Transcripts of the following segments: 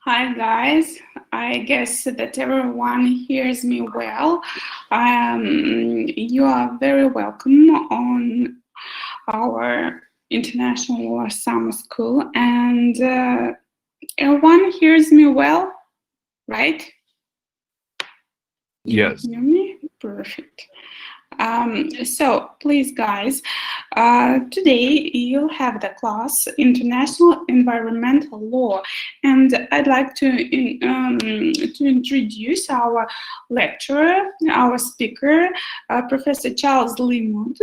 Hi guys, I guess that everyone hears me well. You are very welcome on our international summer school, and everyone hears me well, right? Yes. You hear me? Perfect. So please guys, today you'll have the class International Environmental Law, and I'd like to introduce our lecturer, our speaker, Professor Charles Limud,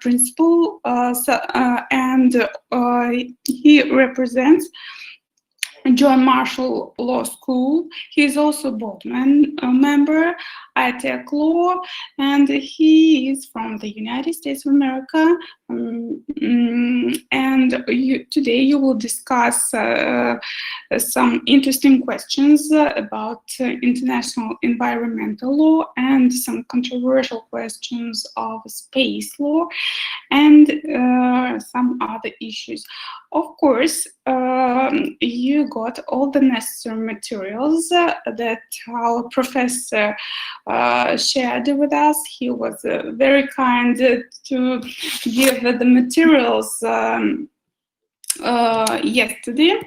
principal, and he represents John Marshall Law School. He is also board member, ITech Law, and he is from the United States of America. And today you will discuss some interesting questions about international environmental law and some controversial questions of space law and some other issues. Of course, you got all the necessary materials that our professor shared with us. He was very kind to give the materials yesterday.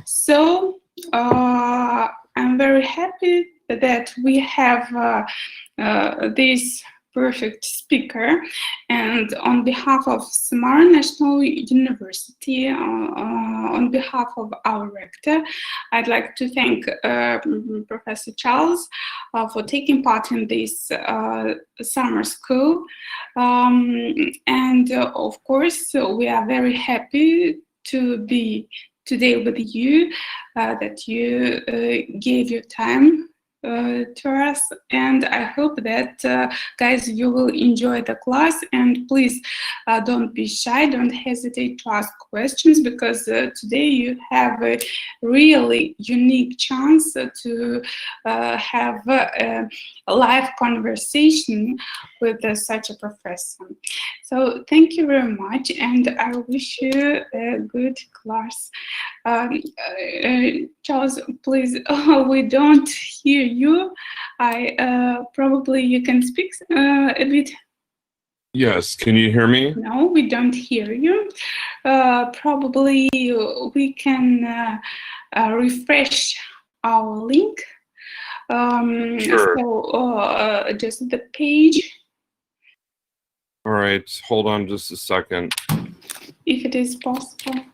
So I'm very happy that we have this perfect speaker, and on behalf of Samara National University, on behalf of our rector, I'd like to thank Professor Charles for taking part in this summer school, and of course we are very happy to be today with you, that you gave your time to us, and I hope that guys, you will enjoy the class, and please don't be shy, don't hesitate to ask questions, because today you have a really unique chance to have a live conversation with such a professor. So thank you very much, and I wish you a good class. Charles, please, we don't hear you. Probably you can speak a bit Yes, can you hear me? No, we don't hear you. Probably we can refresh our link. Sure. So just the page. All right, hold on just a second. If it is possible.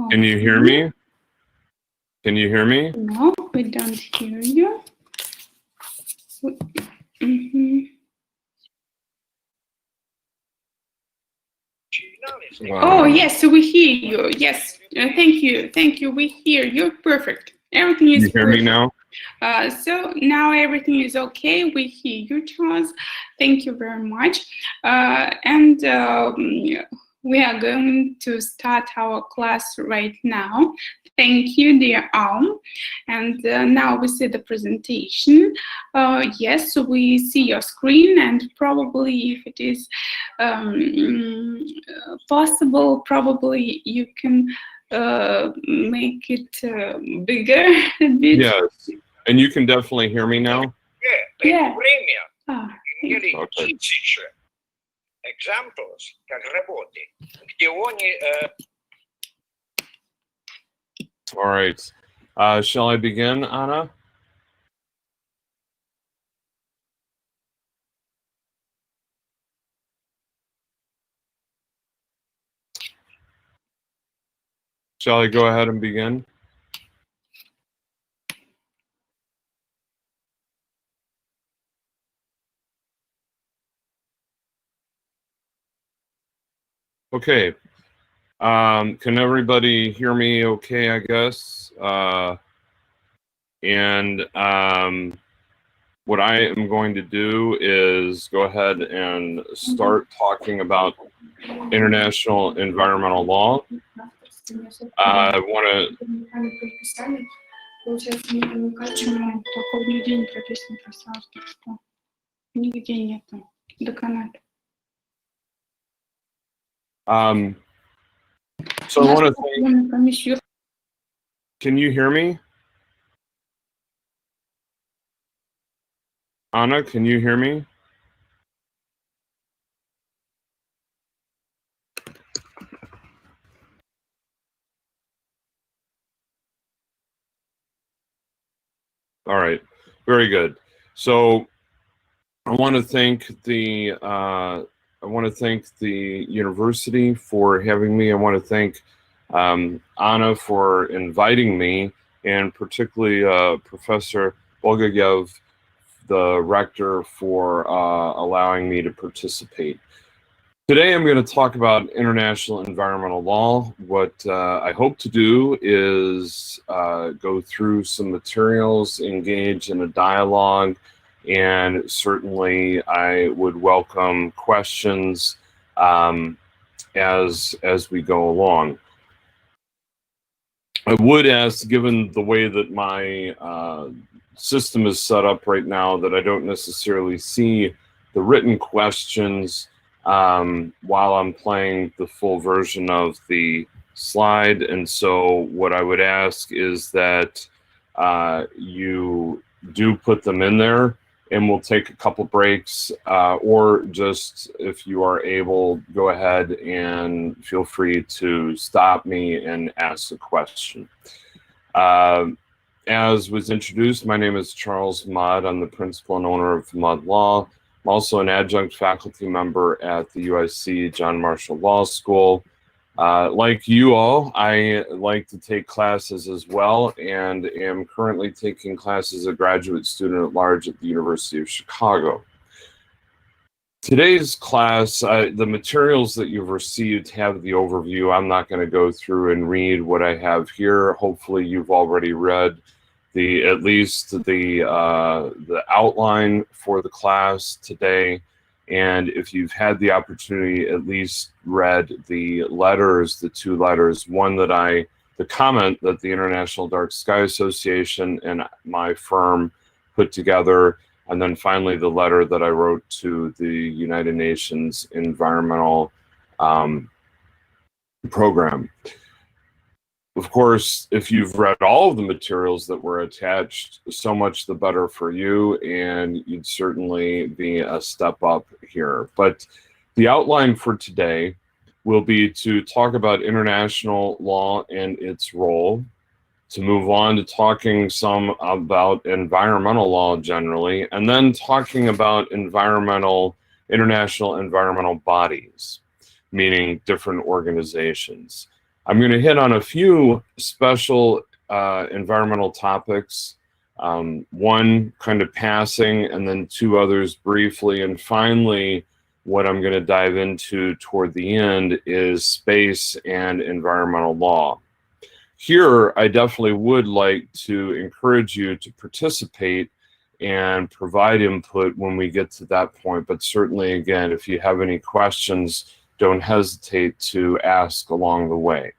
Can you hear me? Can you hear me? No, we don't hear you. Wow. Oh, yes, we hear you. Yes, thank you. Thank you. We hear you. Perfect. Everything is You hear perfect. me now? So now everything is okay. We hear you, Charles. Thank you very much. And we are going to start our class right now. Thank you, dear Alm. And now we see the presentation. Yes, we see your screen, and probably if it is possible, probably you can make it bigger a bit. Yes. And you can definitely hear me now? Yeah. Okay. Examples как работы, где они All right. Shall I begin, Anna? Shall I go ahead and begin? Okay. Can everybody hear me okay, I guess? What I am going to do is go ahead and start talking about international environmental law. I want to... So I want to say, can you hear me? Anna, can you hear me? All right, very good. So I want to thank the university for having me. I want to thank Anna for inviting me, and particularly Professor Bogayev, the rector, for allowing me to participate. Today I'm going to talk about international environmental law. What I hope to do is go through some materials, engage in a dialogue, and certainly I would welcome questions as we go along. I would ask, given the way that my system is set up right now, that I don't necessarily see the written questions while I'm playing the full version of the slide. And so what I would ask is that you do put them in there, and we'll take a couple breaks, or just, if you are able, go ahead and feel free to stop me and ask a question. As was introduced, my name is Charles Mudd. I'm the principal and owner of Mudd Law. I'm also an adjunct faculty member at the UIC John Marshall Law School. Like you all, I like to take classes as well, and am currently taking classes as a graduate student at large at the University of Chicago. Today's class, the materials that you've received have the overview. I'm not going to go through and read what I have here. Hopefully you've already read at least the outline for the class today. And if you've had the opportunity, at least read the letters, the two letters, one that the comment that the International Dark Sky Association and my firm put together, and then finally the letter that I wrote to the United Nations Environmental Program. Of course, if you've read all of the materials that were attached, so much the better for you, and you'd certainly be a step up here. But the outline for today will be to talk about international law and its role, to move on to talking some about environmental law generally, and then talking about international environmental bodies, meaning different organizations. I'm going to hit on a few special environmental topics, one kind of passing, and then two others briefly. And finally, what I'm going to dive into toward the end is space and environmental law. Here, I definitely would like to encourage you to participate and provide input when we get to that point. But certainly, again, if you have any questions, don't hesitate to ask along the way.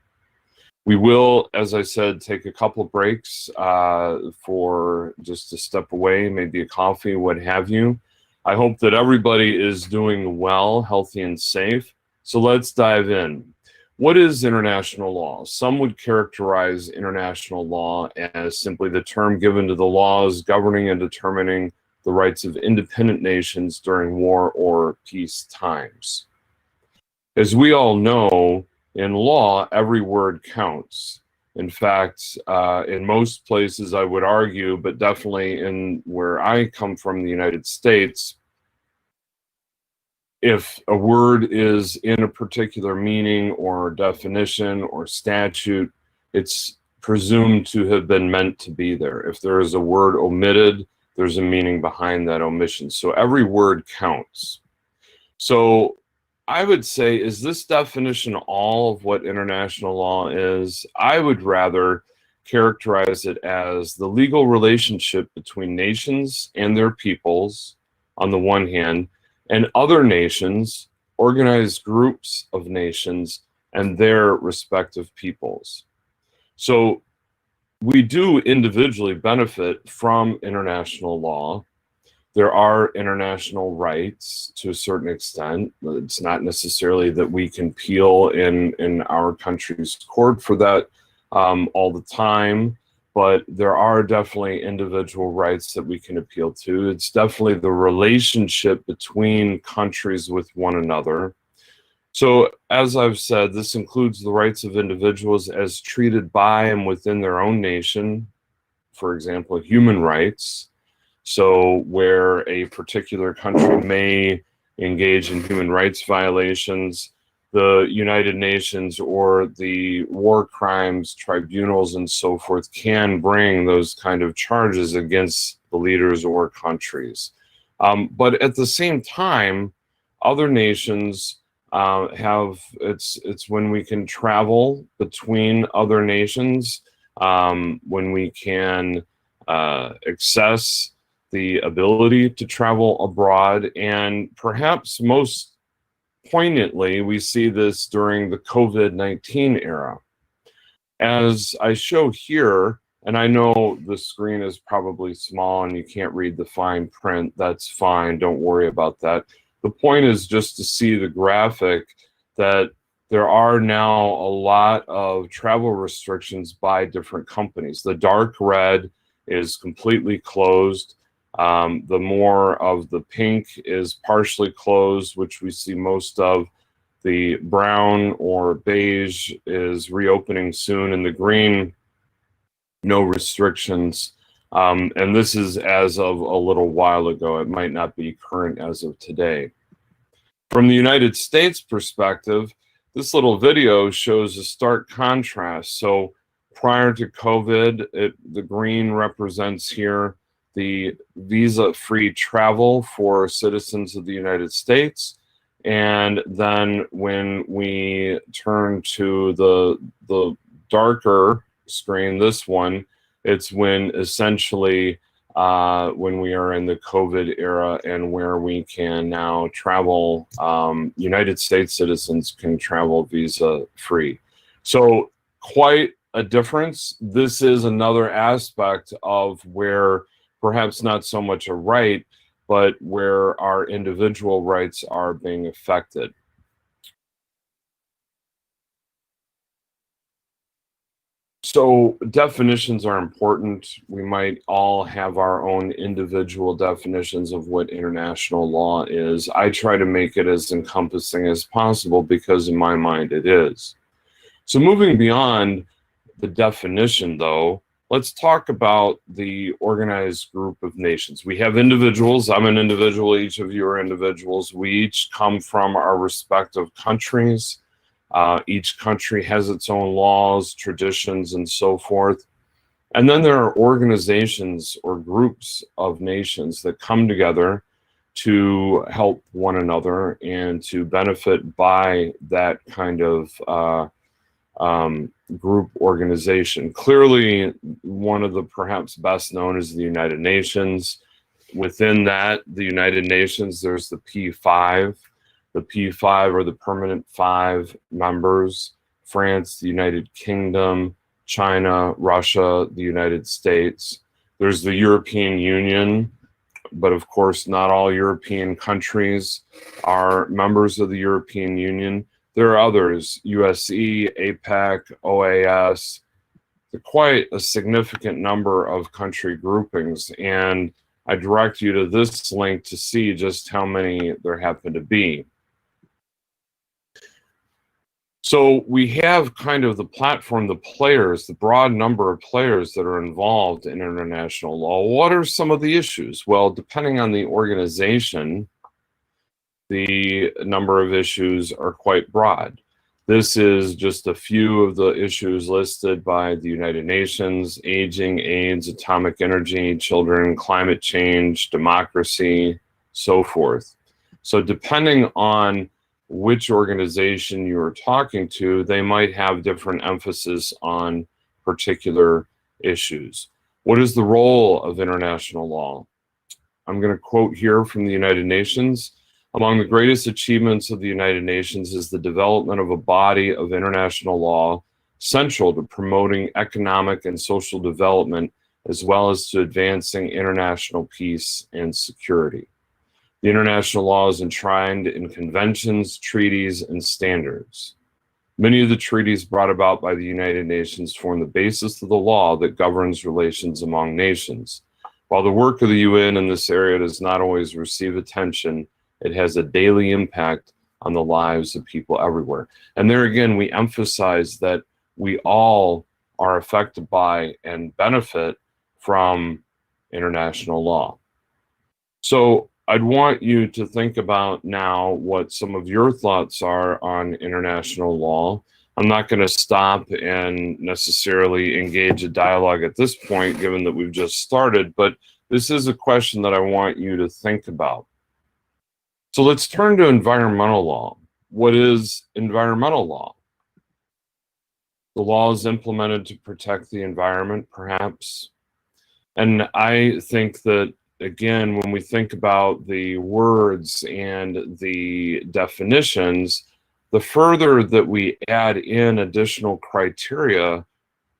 We will, as I said, take a couple breaks for just to step away, maybe a coffee, what have you. I hope that everybody is doing well, healthy, and safe. So let's dive in. What is international law? Some would characterize international law as simply the term given to the laws governing and determining the rights of independent nations during war or peace times. As we all know, in law, every word counts. In fact, in most places, I would argue, but definitely in where I come from, the United States, if a word is in a particular meaning or definition or statute, it's presumed to have been meant to be there. If there is a word omitted, there's a meaning behind that omission. So every word counts. So I would say, is this definition all of what international law is? I would rather characterize it as the legal relationship between nations and their peoples on the one hand, and other nations, organized groups of nations, and their respective peoples. So we do individually benefit from international law. There are international rights to a certain extent. It's not necessarily that we can appeal in our country's court for that all the time, but there are definitely individual rights that we can appeal to. It's definitely the relationship between countries with one another. So as I've said, this includes the rights of individuals as treated by and within their own nation. For example, human rights. So where a particular country may engage in human rights violations, the United Nations or the war crimes tribunals and so forth can bring those kind of charges against the leaders or countries. But at the same time, other nations it's when we can travel between other nations, when we can access the ability to travel abroad, and perhaps most poignantly, we see this during the COVID-19 era. As I show here, and I know the screen is probably small and you can't read the fine print, that's fine, don't worry about that. The point is just to see the graphic that there are now a lot of travel restrictions by different companies. The dark red is completely closed. The more of the pink is partially closed, which we see most of. The brown or beige is reopening soon, and the green, no restrictions. And this is as of a little while ago. It might not be current as of today. From the United States perspective, this little video shows a stark contrast. So prior to COVID, the green represents here the visa-free travel for citizens of the United States. And then when we turn to the darker screen, this one, it's when essentially when we are in the COVID era and where we can now travel, United States citizens can travel visa-free. So quite a difference. This is another aspect of where perhaps not so much a right, but where our individual rights are being affected. So definitions are important. We might all have our own individual definitions of what international law is. I try to make it as encompassing as possible because in my mind it is. So moving beyond the definition though, let's talk about the organized group of nations. We have individuals. I'm an individual. Each of you are individuals. We each come from our respective countries. Each country has its own laws, traditions, and so forth. And then there are organizations or groups of nations that come together to help one another and to benefit by that kind of group organization. Clearly, one of the perhaps best known is the United Nations. Within that, the United Nations, there's the P5. The P5 are the permanent 5 members: France, the United Kingdom, China, Russia, the United States. There's the European Union, but of course not all European countries are members of the European Union. There are others: USE, APEC, OAS. They're quite a significant number of country groupings, and I direct you to this link to see just how many there happen to be. So we have kind of the platform, the players, the broad number of players that are involved in international law. What are some of the issues? Well, depending on the organization, the number of issues are quite broad. This is just a few of the issues listed by the United Nations: aging, AIDS, atomic energy, children, climate change, democracy, so forth. So depending on which organization you are talking to, they might have different emphasis on particular issues. What is the role of international law? I'm going to quote here from the United Nations. Among the greatest achievements of the United Nations is the development of a body of international law central to promoting economic and social development, as well as to advancing international peace and security. The international law is enshrined in conventions, treaties, and standards. Many of the treaties brought about by the United Nations form the basis of the law that governs relations among nations. While the work of the UN in this area does not always receive attention, it has a daily impact on the lives of people everywhere. And there again, we emphasize that we all are affected by and benefit from international law. So I'd want you to think about now what some of your thoughts are on international law. I'm not going to stop and necessarily engage a dialogue at this point, given that we've just started, but this is a question that I want you to think about. So let's turn to environmental law. What is environmental law? The law is implemented to protect the environment, perhaps. And I think that, again, when we think about the words and the definitions, the further that we add in additional criteria,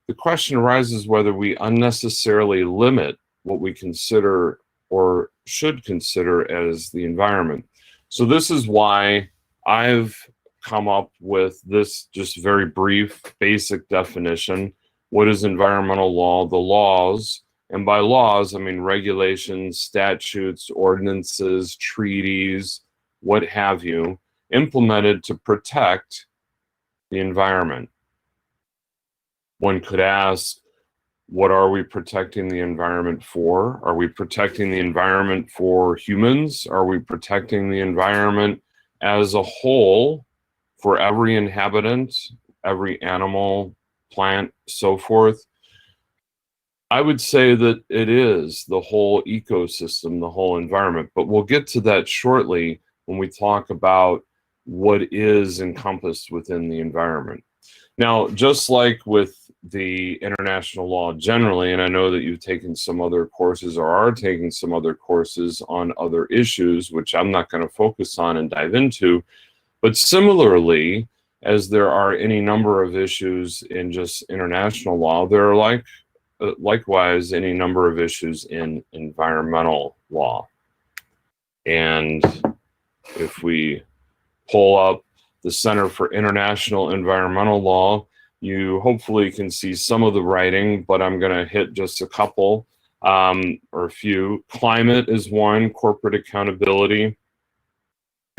the question arises whether we unnecessarily limit what we consider or should consider as the environment. So this is why I've come up with this just very brief, basic definition. What is environmental law? The laws, and by laws, I mean regulations, statutes, ordinances, treaties, what have you, implemented to protect the environment. One could ask, what are we protecting the environment for? Are we protecting the environment for humans? Are we protecting the environment as a whole for every inhabitant, every animal, plant, so forth? I would say that it is the whole ecosystem, the whole environment, but we'll get to that shortly when we talk about what is encompassed within the environment. Now, just like with the international law generally, and I know that you've taken some other courses or are taking some other courses on other issues, which I'm not going to focus on and dive into, but similarly, as there are any number of issues in just international law, there are likewise any number of issues in environmental law. And if we pull up the Center for International Environmental Law, you hopefully can see some of the writing, but I'm going to hit just a couple or a few. Climate is one, corporate accountability,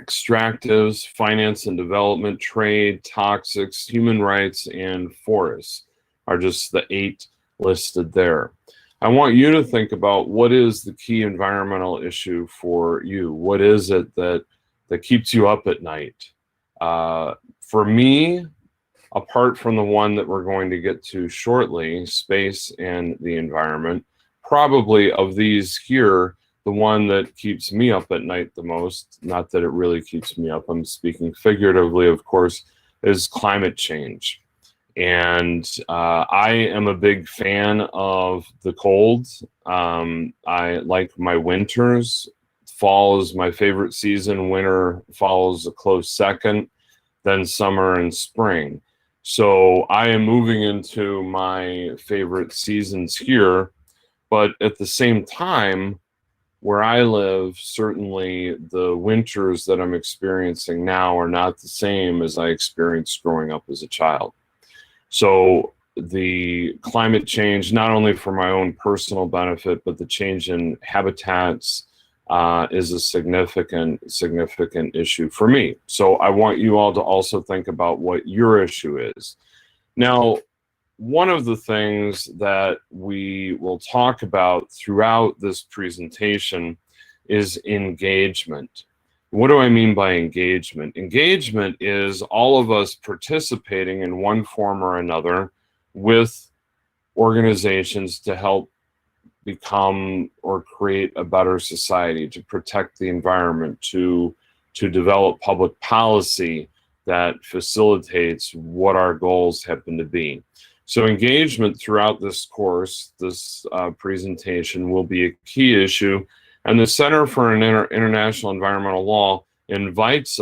extractives, finance and development, trade, toxics, human rights, and forests are just the 8 listed there. I want you to think about what is the key environmental issue for you. What is it that keeps you up at night? For me, apart from the one that we're going to get to shortly, space and the environment, probably of these here, the one that keeps me up at night the most, not that it really keeps me up, I'm speaking figuratively, of course, is climate change. And I am a big fan of the cold. I like my winters. Fall is my favorite season. Winter follows a close second, then summer and spring. So I am moving into my favorite seasons here, but at the same time, where I live, certainly the winters that I'm experiencing now are not the same as I experienced growing up as a child. So the climate change, not only for my own personal benefit, but the change in habitats is a significant issue for me. So I want you all to also think about what your issue is. Now, one of the things that we will talk about throughout this presentation is engagement. What do I mean by engagement? Engagement is all of us participating in one form or another with organizations to help become or create a better society, to protect the environment, to develop public policy that facilitates what our goals happen to be. So engagement throughout this course, this presentation, will be a key issue. And the Center for International Environmental Law invites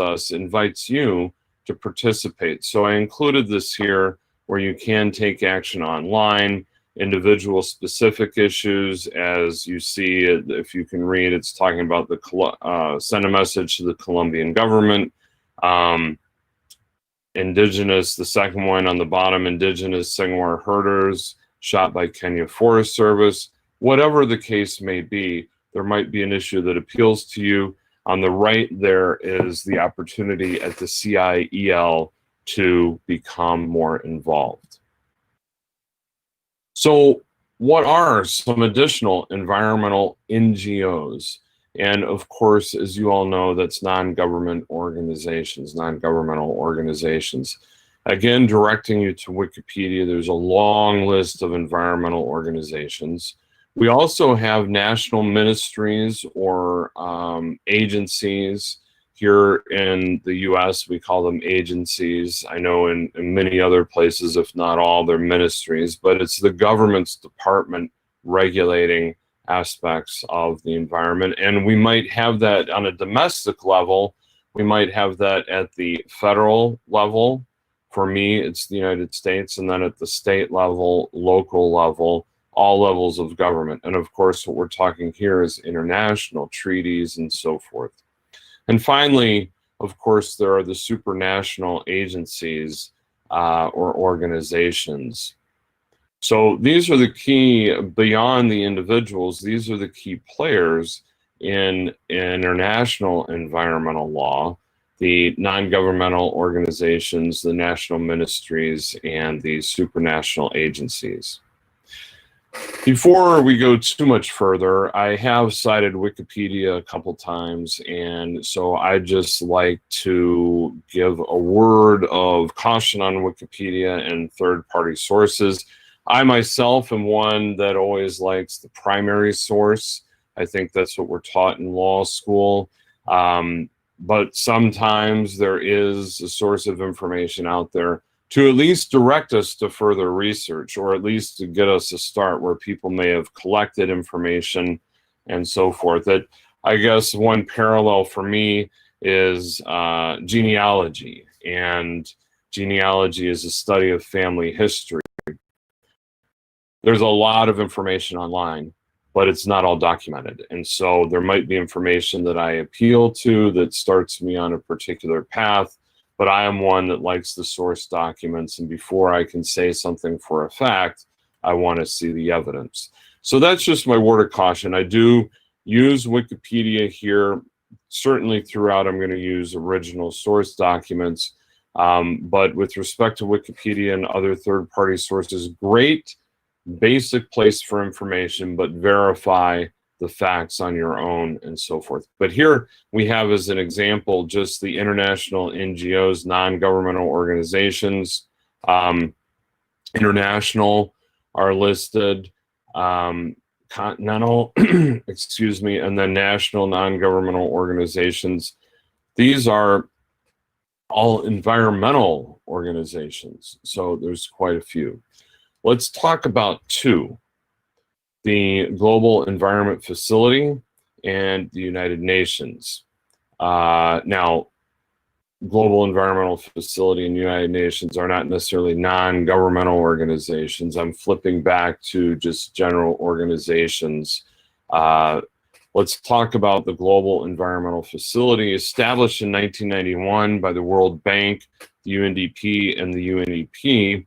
you to participate. So I included this here where you can take action online, individual specific issues. As you see, if you can read, it's talking about the send a message to the Colombian government. Indigenous, the second one on the bottom, indigenous Singwar herders shot by Kenya Forest Service. Whatever the case may be, there might be an issue that appeals to you. On the right, there is the opportunity at the CIEL to become more involved. So what are some additional environmental NGOs? And of course, as you all know, that's non-governmental organizations. Again, directing you to Wikipedia, there's a long list of environmental organizations. We also have national ministries or agencies. Here in the US, we call them agencies. I know in many other places, if not all, they're ministries, but it's the government's department regulating aspects of the environment. And we might have that on a domestic level. We might have that at the federal level. For me, it's the United States. And then at the state level, local level, all levels of government. And of course, what we're talking here is international treaties and so forth. And finally, of course, there are the supranational agencies or organizations. So these are the key, beyond the individuals, these are the key players in international environmental law, the non-governmental organizations, the national ministries, and the supranational agencies. Before we go too much further, I have cited Wikipedia a couple times, and so I just like to give a word of caution on Wikipedia and third-party sources. I myself am one that always likes the primary source. I think that's what we're taught in law school. But sometimes there is a source of information out there to at least direct us to further research, or at least to get us a start where people may have collected information and so forth. That, I guess, one parallel for me is genealogy. And genealogy is a study of family history. there's a lot of information online, but it's not all documented. And so there might be information that I appeal to that starts me on a particular path, but I am one that likes the source documents. And before I can say something for a fact, I want to see the evidence. So that's just my word of caution. I do use Wikipedia here. Certainly throughout, I'm going to use original source documents. But with respect to Wikipedia and other third-party sources, great basic place for information, but verify the facts on your own and so forth. But here we have as an example just the international NGOs, non-governmental organizations. International are listed, continental, excuse me, and then national non-governmental organizations. These are all environmental organizations, so there's quite a few. Let's talk about two: the Global Environment Facility and the United Nations. Now, Global Environmental Facility and United Nations are not necessarily non-governmental organizations. I'm flipping back to just general organizations. Let's talk about the Global Environmental Facility, established in 1991 by the World Bank, the UNDP, and the UNEP.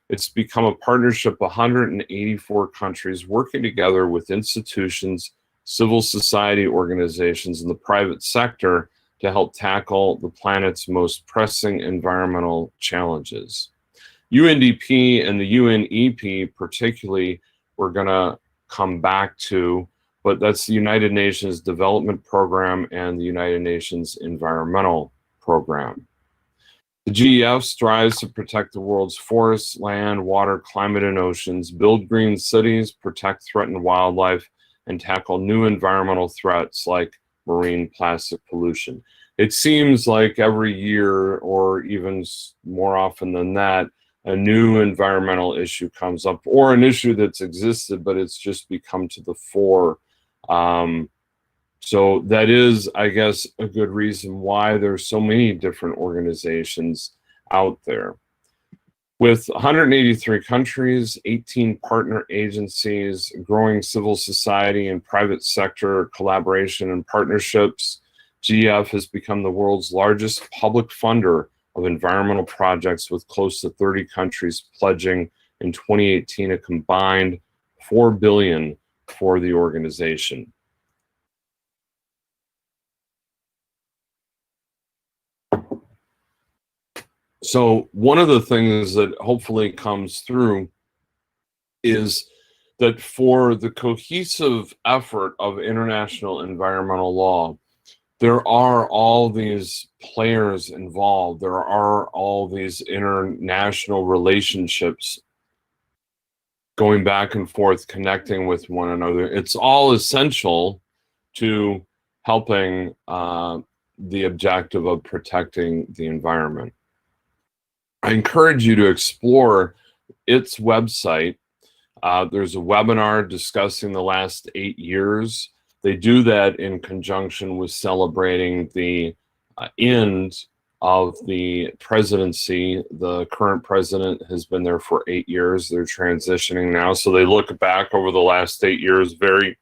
It's become a partnership of 184 countries working together with institutions, civil society organizations, and the private sector to help tackle the planet's most pressing environmental challenges. UNDP and the UNEP particularly, we're going to come back to, but that's the United Nations Development Program and the United Nations Environmental Program. The GEF strives to protect the world's forests, land, water, climate, and oceans, build green cities, protect threatened wildlife, and tackle new environmental threats like marine plastic pollution. It seems like every year, or even more often than that, a new environmental issue comes up, or an issue that's existed, but it's just become to the fore. So that is, I guess, a good reason why there's so many different organizations out there. With 183 countries, 18 partner agencies, growing civil society and private sector collaboration and partnerships, GEF has become the world's largest public funder of environmental projects, with close to 30 countries pledging in 2018 a combined $4 billion for the organization. So one of the things that hopefully comes through is that for the cohesive effort of international environmental law, there are all these players involved. There are all these international relationships going back and forth, connecting with one another. It's all essential to helping the objective of protecting the environment. I encourage you to explore its website. There's a webinar discussing the last 8 years. They do that in conjunction with celebrating the end of the presidency. The current president has been there for 8 years. They're transitioning now. So they look back over the last 8 years, very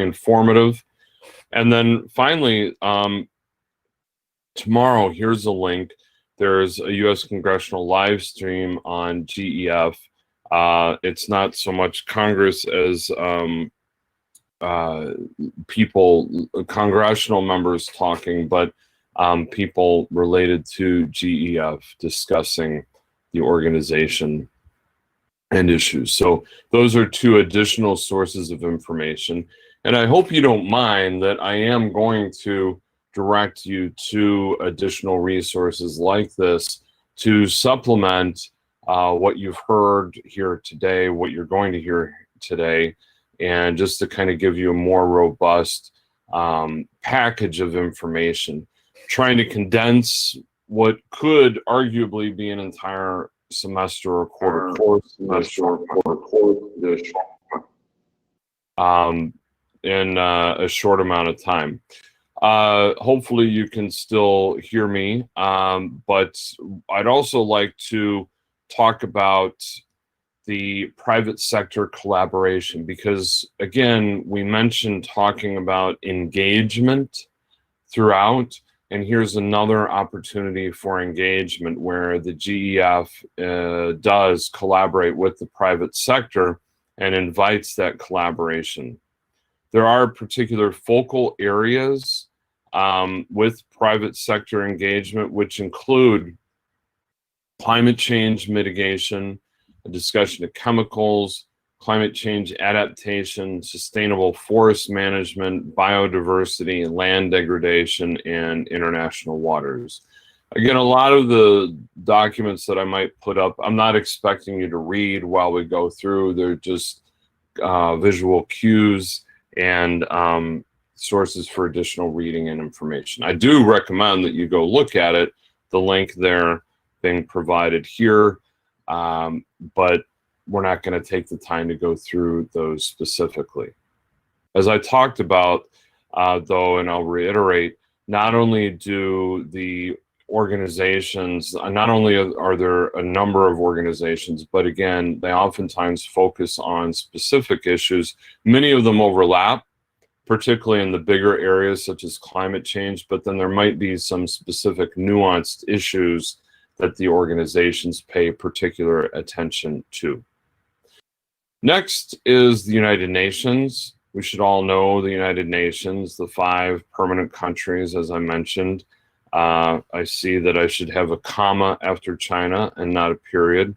informative. And then finally, tomorrow, here's a link. There's a U.S. congressional live stream on GEF. It's not so much Congress as people, congressional members talking, but people related to GEF discussing the organization and issues. So those are two additional sources of information. And I hope you don't mind that I am going to direct you to additional resources like this to supplement what you've heard here today, what you're going to hear today, and just to kind of give you a more robust package of information, trying to condense what could arguably be an entire semester or quarter course in a short amount of time. Hopefully you can still hear me, but I'd also like to talk about the private sector collaboration, because again, we mentioned talking about engagement throughout, and here's another opportunity for engagement where the GEF does collaborate with the private sector and invites that collaboration. There are particular focal areas with private sector engagement, which include climate change mitigation, a discussion of chemicals, climate change adaptation, sustainable forest management, biodiversity, land degradation, and international waters. Again, a lot of the documents that I might put up, I'm not expecting you to read while we go through. They're just visual cues and sources for additional reading and information. I do recommend that you go look at it. The link there being provided here, but we're not going to take the time to go through those specifically. As I talked about, though, and I'll reiterate, not only do the organizations, not only are there a number of organizations, but again, they oftentimes focus on specific issues. Many of them overlap, particularly in the bigger areas such as climate change, but then there might be some specific nuanced issues that the organizations pay particular attention to. Next is the United Nations. We should all know the United Nations, the 5 permanent countries, as I mentioned. I see that I should have a comma after China and not a period.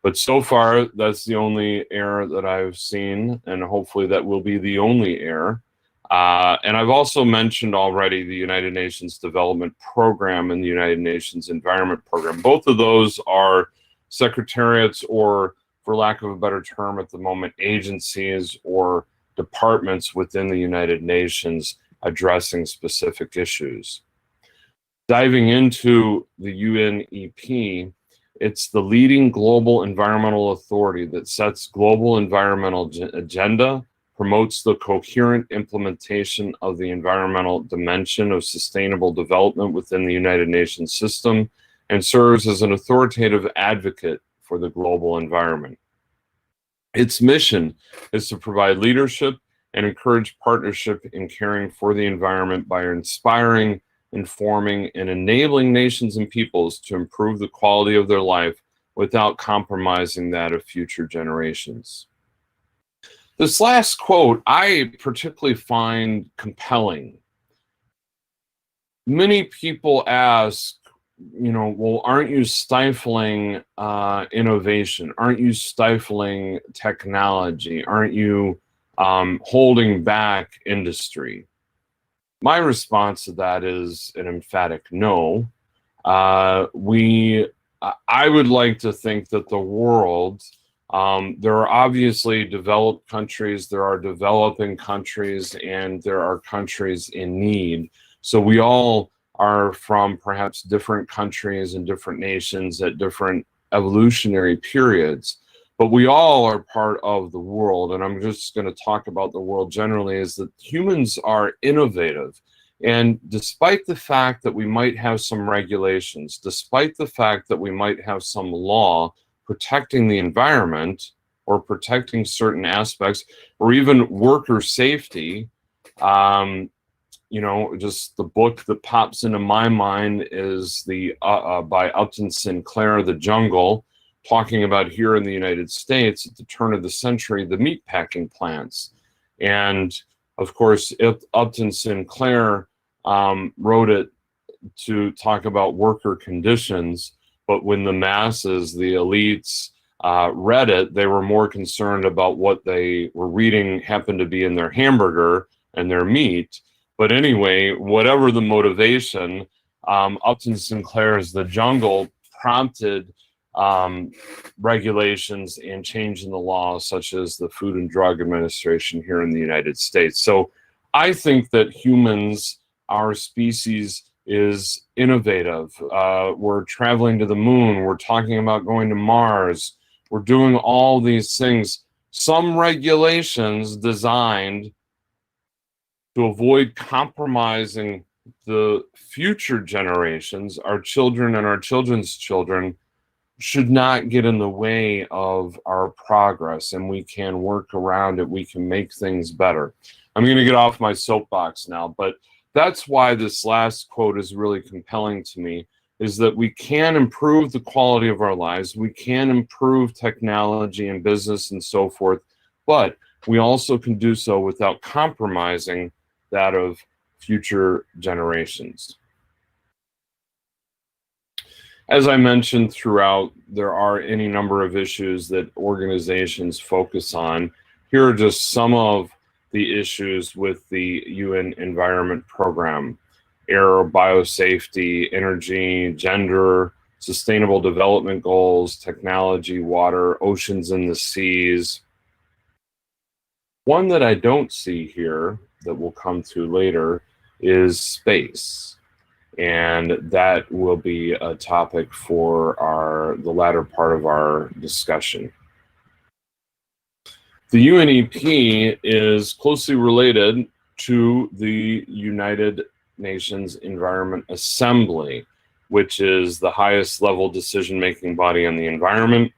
But so far, that's the only error that I've seen, and hopefully that will be the only error. And I've also mentioned already the United Nations Development Program and the United Nations Environment Program. Both of those are secretariats, or for lack of a better term at the moment, agencies or departments within the United Nations addressing specific issues. Diving into the UNEP, it's the leading global environmental authority that sets global environmental agenda, promotes the coherent implementation of the environmental dimension of sustainable development within the United Nations system, and serves as an authoritative advocate for the global environment. Its mission is to provide leadership and encourage partnership in caring for the environment by inspiring, informing, and enabling nations and peoples to improve the quality of their life without compromising that of future generations. This last quote I particularly find compelling. Many people ask, well, aren't you stifling innovation? Aren't you stifling technology? Aren't you holding back industry? My response to that is an emphatic no. I would like to think that the world, there are obviously developed countries, there are developing countries, and there are countries in need. So we all are from perhaps different countries and different nations at different evolutionary periods, but we all are part of the world. And I'm just going to talk about the world generally, is that humans are innovative. And despite the fact that we might have some regulations, despite the fact that we might have some law protecting the environment or protecting certain aspects, or even worker safety, just the book that pops into my mind is by Upton Sinclair, The Jungle, talking about here in the United States at the turn of the century, the meatpacking plants. And of course, Upton Sinclair wrote it to talk about worker conditions, but when the masses, the elites, read it, they were more concerned about what they were reading happened to be in their hamburger and their meat. But anyway, whatever the motivation, Upton Sinclair's The Jungle prompted regulations and change in the law, such as the Food and Drug Administration here in the United States. So I think that humans, our species, is innovative. We're traveling to the moon. We're talking about going to Mars. We're doing all these things. Some regulations designed to avoid compromising the future generations, our children and our children's children, should not get in the way of our progress, and we can work around it. We can make things better. I'm going to get off my soapbox now, but that's why this last quote is really compelling to me, is that we can improve the quality of our lives, we can improve technology and business and so forth, but we also can do so without compromising that of future generations. As I mentioned throughout, there are any number of issues that organizations focus on. Here are just some of the issues with the UN Environment Program: air, biosafety, energy, gender, sustainable development goals, technology, water, oceans and the seas. One that I don't see here that we'll come to later is space. And that will be a topic for the latter part of our discussion. The UNEP is closely related to the United Nations Environment Assembly, which is the highest level decision-making body on the environment.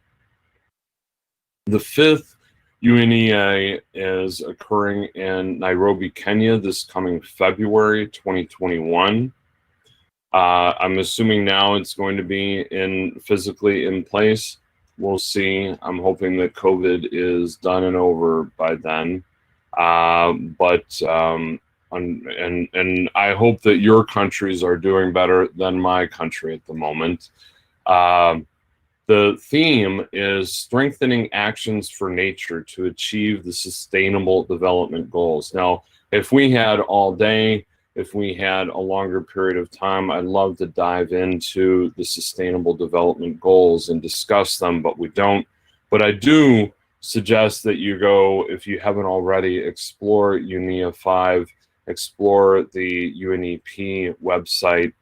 The 5th UNEA is occurring in Nairobi, Kenya this coming February 2021. I'm assuming now it's going to be physically in place. We'll see. I'm hoping that COVID is done and over by then. And I hope that your countries are doing better than my country at the moment. The theme is strengthening actions for nature to achieve the Sustainable Development Goals. Now, if we had all day, if we had a longer period of time, I'd love to dive into the Sustainable Development Goals and discuss them, but we don't. But I do suggest that you go, if you haven't already, explore UNEA 5, explore the UNEP website,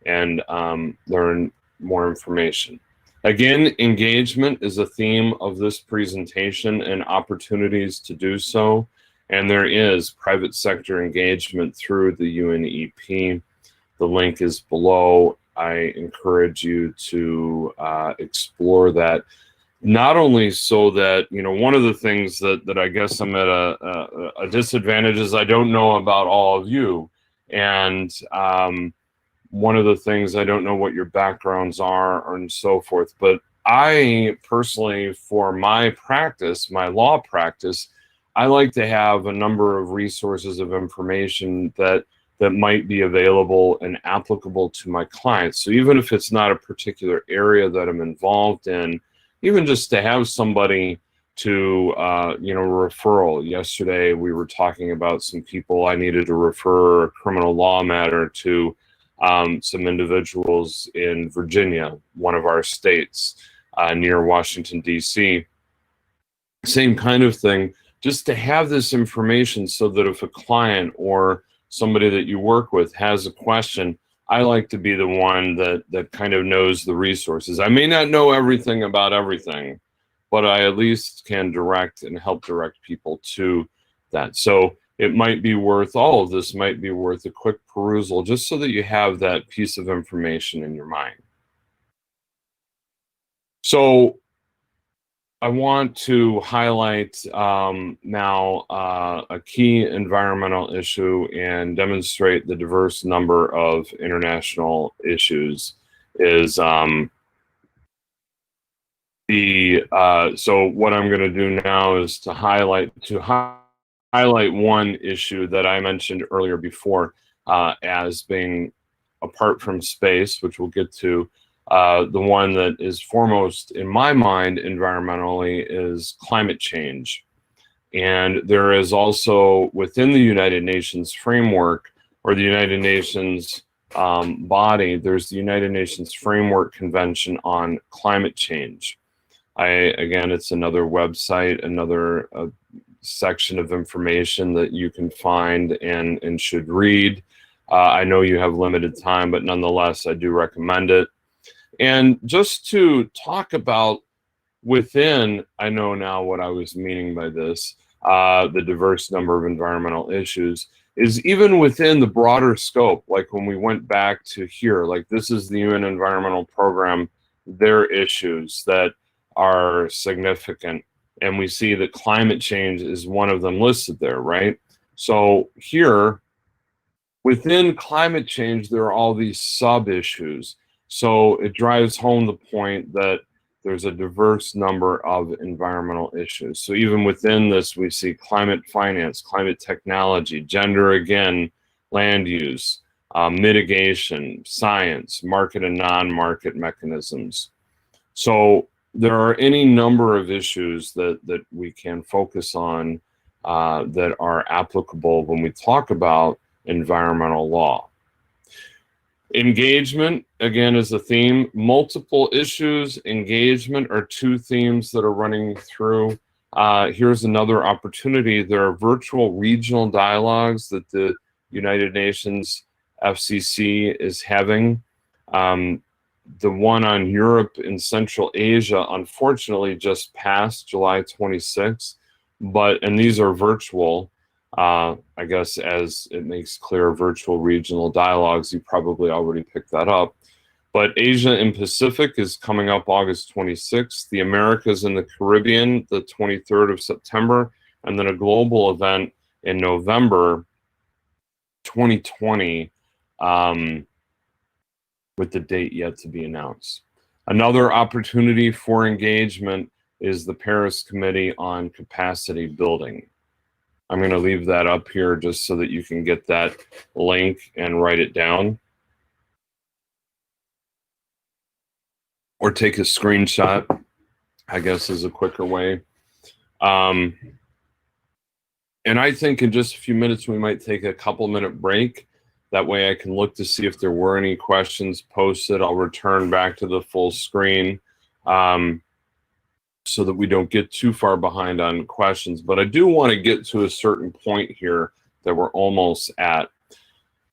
and learn more information. Again, engagement is a theme of this presentation and opportunities to do so. And there is private sector engagement through the UNEP. The link is below. I encourage you to explore that. Not only so that, one of the things that I guess I'm at a disadvantage is I don't know about all of you. And one of the things, I don't know what your backgrounds are and so forth. But I personally, for my practice, my law practice, I like to have a number of resources of information that might be available and applicable to my clients. So even if it's not a particular area that I'm involved in, even just to have somebody to, referral. Yesterday, we were talking about some people I needed to refer a criminal law matter to some individuals in Virginia, one of our states, near Washington, D.C. Same kind of thing. Just to have this information so that if a client or somebody that you work with has a question, I like to be the one that kind of knows the resources. I may not know everything about everything, but I at least can direct and help direct people to that. So it might be worth, all of this might be worth a quick perusal just so that you have that piece of information in your mind. So I want to highlight now a key environmental issue and demonstrate the diverse number of international issues. So what I'm going to do now is to highlight one issue that I mentioned earlier before as being apart from space, which we'll get to. The one that is foremost in my mind environmentally is climate change. And there is also within the United Nations framework, or the United Nations body, there's the United Nations Framework Convention on Climate Change. Again, it's another website, another section of information that you can find and should read. I know you have limited time, but nonetheless, I do recommend it. And just to talk about within, I know now what I was meaning by this, the diverse number of environmental issues, is even within the broader scope, like when we went back to here, like this is the UN Environmental Program their issues that are significant. And we see that climate change is one of them listed there, right? So here, within climate change, there are all these sub-issues. So it drives home the point that there's a diverse number of environmental issues. So even within this, we see climate finance, climate technology, gender again, land use, mitigation, science, market and non-market mechanisms. So there are any number of issues that we can focus on that are applicable when we talk about environmental law. Engagement, again, is a theme. Multiple issues, engagement are two themes that are running through. Here's another opportunity. There are virtual regional dialogues that the United Nations FCC is having. The one on Europe and Central Asia, unfortunately, just passed July 26th, and these are virtual. I guess as it makes clear, virtual regional dialogues, you probably already picked that up. But Asia and Pacific is coming up August 26th, the Americas and the Caribbean, the 23rd of September, and then a global event in November 2020, with the date yet to be announced. Another opportunity for engagement is the Paris Committee on Capacity Building. I'm going to leave that up here just so that you can get that link and write it down. Or take a screenshot, I guess is a quicker way. And I think in just a few minutes, we might take a couple-minute break. That way I can look to see if there were any questions posted. I'll return back to the full screen. So that we don't get too far behind on questions. But I do want to get to a certain point here that we're almost at.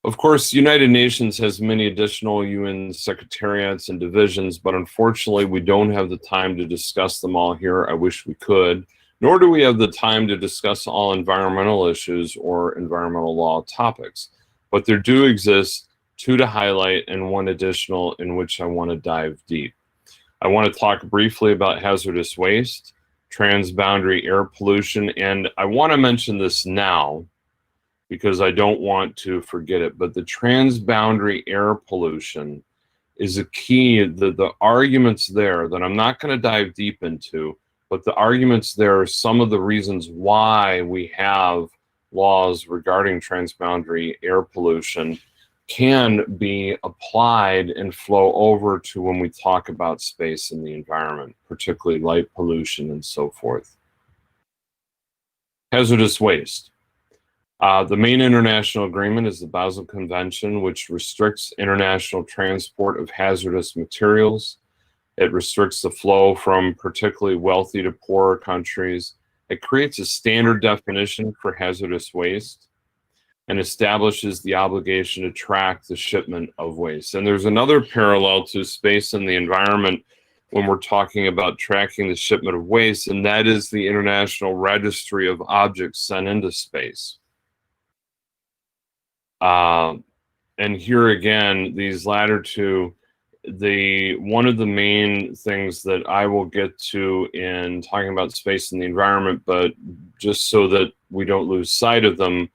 Of course, United Nations has many additional UN secretariats and divisions, but unfortunately, we don't have the time to discuss them all here. I wish we could, nor do we have the time to discuss all environmental issues or environmental law topics. But there do exist two to highlight and one additional in which I want to dive deep. I want to talk briefly about hazardous waste, transboundary air pollution, and I want to mention this now because I don't want to forget it, but the transboundary air pollution is a key. The arguments there that I'm not going to dive deep into, but the arguments there are some of the reasons why we have laws regarding transboundary air pollution can be applied and flow over to when we talk about space and the environment, particularly light pollution and so forth. Hazardous waste. The main international agreement is the Basel Convention, which restricts international transport of hazardous materials. It restricts the flow from particularly wealthy to poorer countries. It creates a standard definition for hazardous waste and establishes the obligation to track the shipment of waste. And there's another parallel to space and the environment when we're talking about tracking the shipment of waste, and that is the International Registry of Objects sent into space. And here again, these latter two, one of the main things that I will get to in talking about space and the environment, but just so that we don't lose sight of them,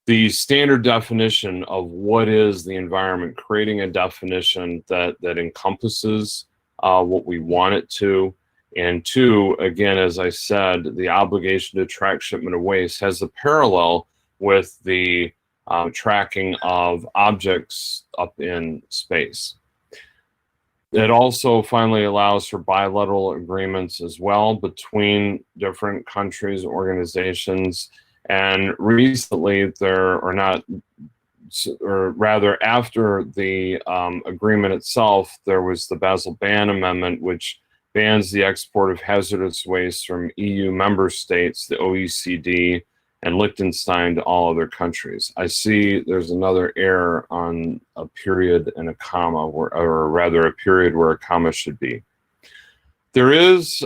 the standard definition of what is the environment, creating a definition that encompasses what we want it to. And two, again, as I said, the obligation to track shipment of waste has a parallel with the tracking of objects up in space. It also finally allows for bilateral agreements as well between different countries, organizations. And recently, after the agreement itself, there was the Basel Ban Amendment, which bans the export of hazardous waste from EU member states, the OECD, and Liechtenstein to all other countries. I see there's another error on a period and a comma, or rather a period where a comma should be. There is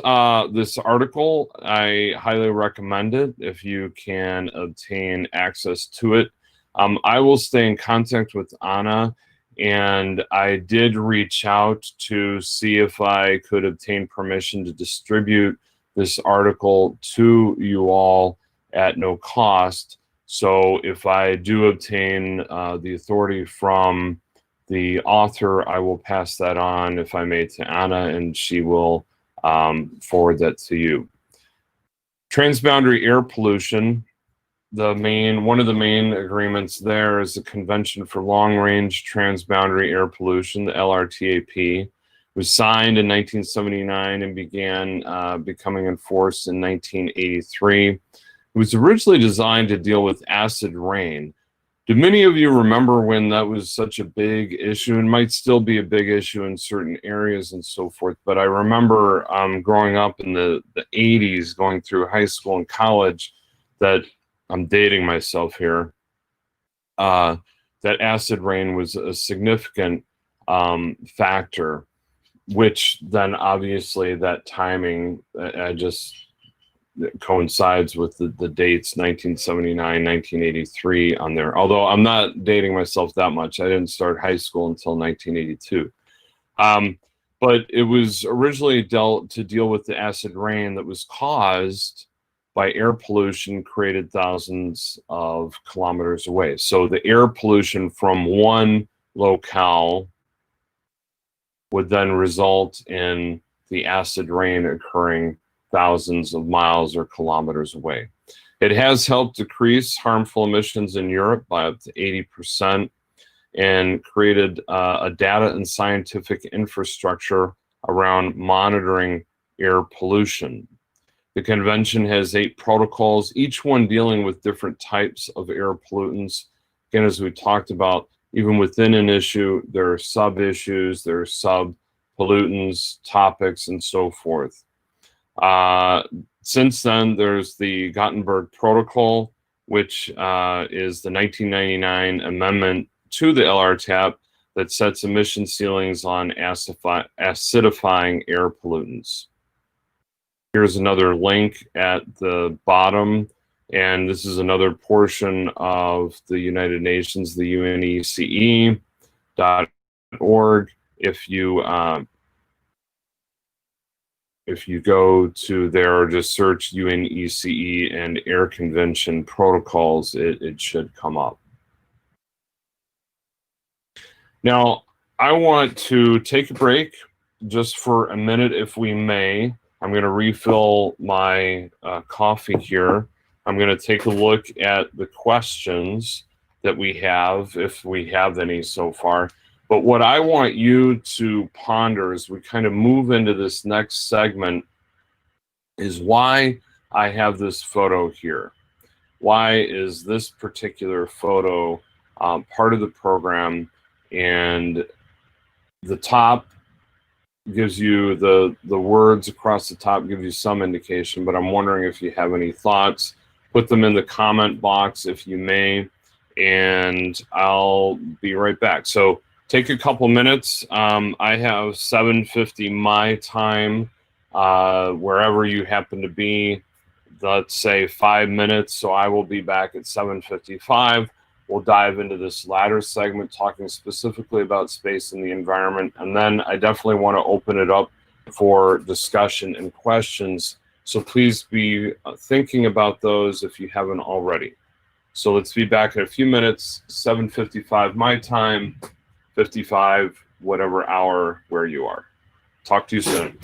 this article. I highly recommend it if you can obtain access to it. I will stay in contact with Anna, and I did reach out to see if I could obtain permission to distribute this article to you all at no cost. So if I do obtain the authority from the author, I will pass that on, if I may, to Anna, and she will forward that to you. Transboundary air pollution. One of the main agreements there is the Convention for Long Range Transboundary Air Pollution, the LRTAP. It was signed in 1979 and began becoming enforced in 1983. It was originally designed to deal with acid rain. Do many of you remember when that was such a big issue, and might still be a big issue in certain areas and so forth? But I remember growing up in the 80s, going through high school and college, that I'm dating myself here, that acid rain was a significant factor, which then obviously that timing, I just coincides with the dates 1979, 1983 on there. Although I'm not dating myself that much. I didn't start high school until 1982. But it was originally to deal with the acid rain that was caused by air pollution created thousands of kilometers away. So the air pollution from one locale would then result in the acid rain occurring thousands of miles or kilometers away. It has helped decrease harmful emissions in Europe by up to 80% and created a data and scientific infrastructure around monitoring air pollution. The convention has 8 protocols, each one dealing with different types of air pollutants. Again, as we talked about, even within an issue, there are sub-issues, there are sub-pollutants, topics, and so forth. Since then, there's the Gothenburg Protocol, which is the 1999 amendment to the LRTAP that sets emission ceilings on acidifying air pollutants. Here's another link at the bottom, and this is another portion of the United Nations, the UNECE.org. If you go to there, just search UNECE and Air Convention protocols, it should come up. Now, I want to take a break just for a minute, if we may. I'm going to refill my coffee here. I'm going to take a look at the questions that we have, if we have any so far. But what I want you to ponder as we kind of move into this next segment is why I have this photo here. Why is this particular photo part of the program? And the top gives you the words across the top, give you some indication, but I'm wondering if you have any thoughts. Put them in the comment box if you may, and I'll be right back. So take a couple minutes. I have 7:50 my time, wherever you happen to be. Let's say 5 minutes, so I will be back at 7:55. We'll dive into this latter segment, talking specifically about space and the environment. And then I definitely want to open it up for discussion and questions. So please be thinking about those if you haven't already. So let's be back in a few minutes, 7:55 my time, 55 whatever hour where you are. Talk to you soon.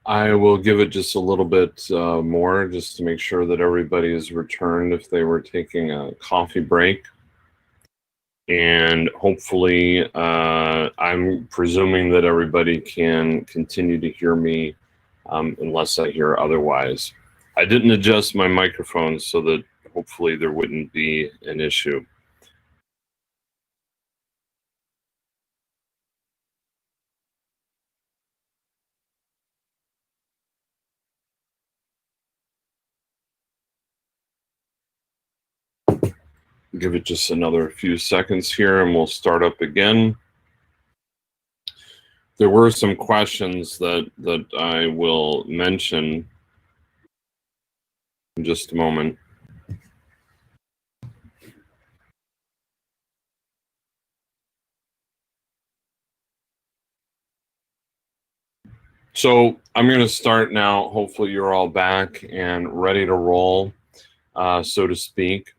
I will give it just a little bit more just to make sure that everybody is returned if they were taking a coffee break. And hopefully, I'm presuming that everybody can continue to hear me unless I hear otherwise. I didn't adjust my microphone so that hopefully there wouldn't be an issue. Give it just another few seconds here and we'll start up again. There were some questions that I will mention in just a moment. So I'm going to start now. Hopefully you're all back and ready to roll, so to speak.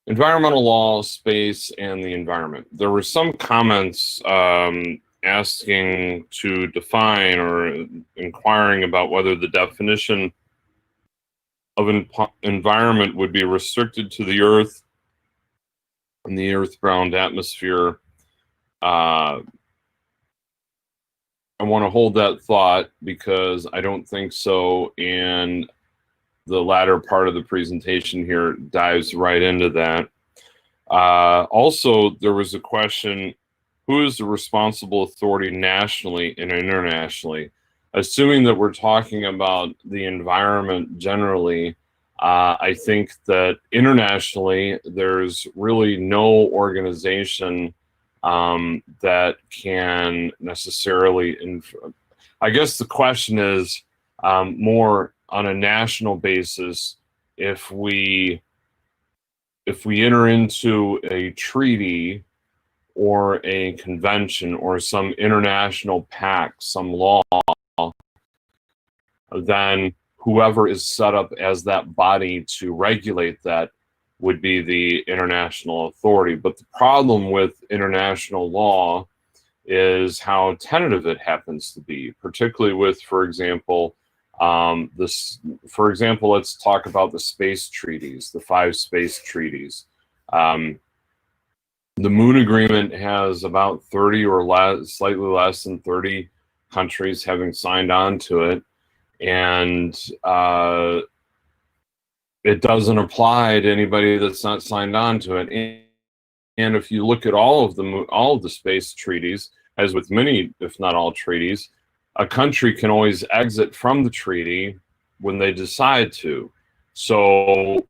Environmental law, space, and the environment. There were some comments asking to define or inquiring about whether the definition of environment would be restricted to the Earth and the Earth-bound atmosphere. I want to hold that thought because I don't think so, and the latter part of the presentation here dives right into that. Also, there was a question, who is the responsible authority nationally and internationally? Assuming that we're talking about the environment generally, I think that internationally, there's really no organization that can necessarily, I guess the question is more on a national basis, if we enter into a treaty or a convention or some international pact, some law, then whoever is set up as that body to regulate that would be the international authority. But the problem with international law is how tentative it happens to be, particularly with, for example, let's talk about the space treaties, the 5 space treaties. The Moon Agreement has about 30 or slightly less than 30 countries having signed on to it, and it doesn't apply to anybody that's not signed on to it. And if you look at all of the space treaties, as with many, if not all treaties, a country can always exit from the treaty when they decide to. So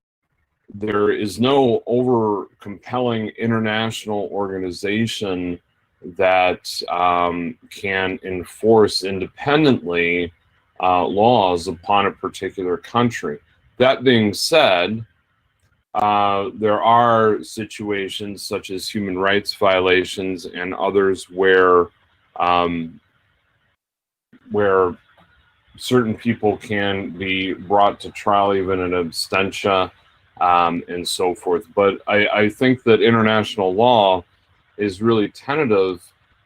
there is no over compelling international organization that can enforce independently laws upon a particular country. That being said, there are situations such as human rights violations and others where certain people can be brought to trial even in absentia and so forth. But I think that international law is really tentative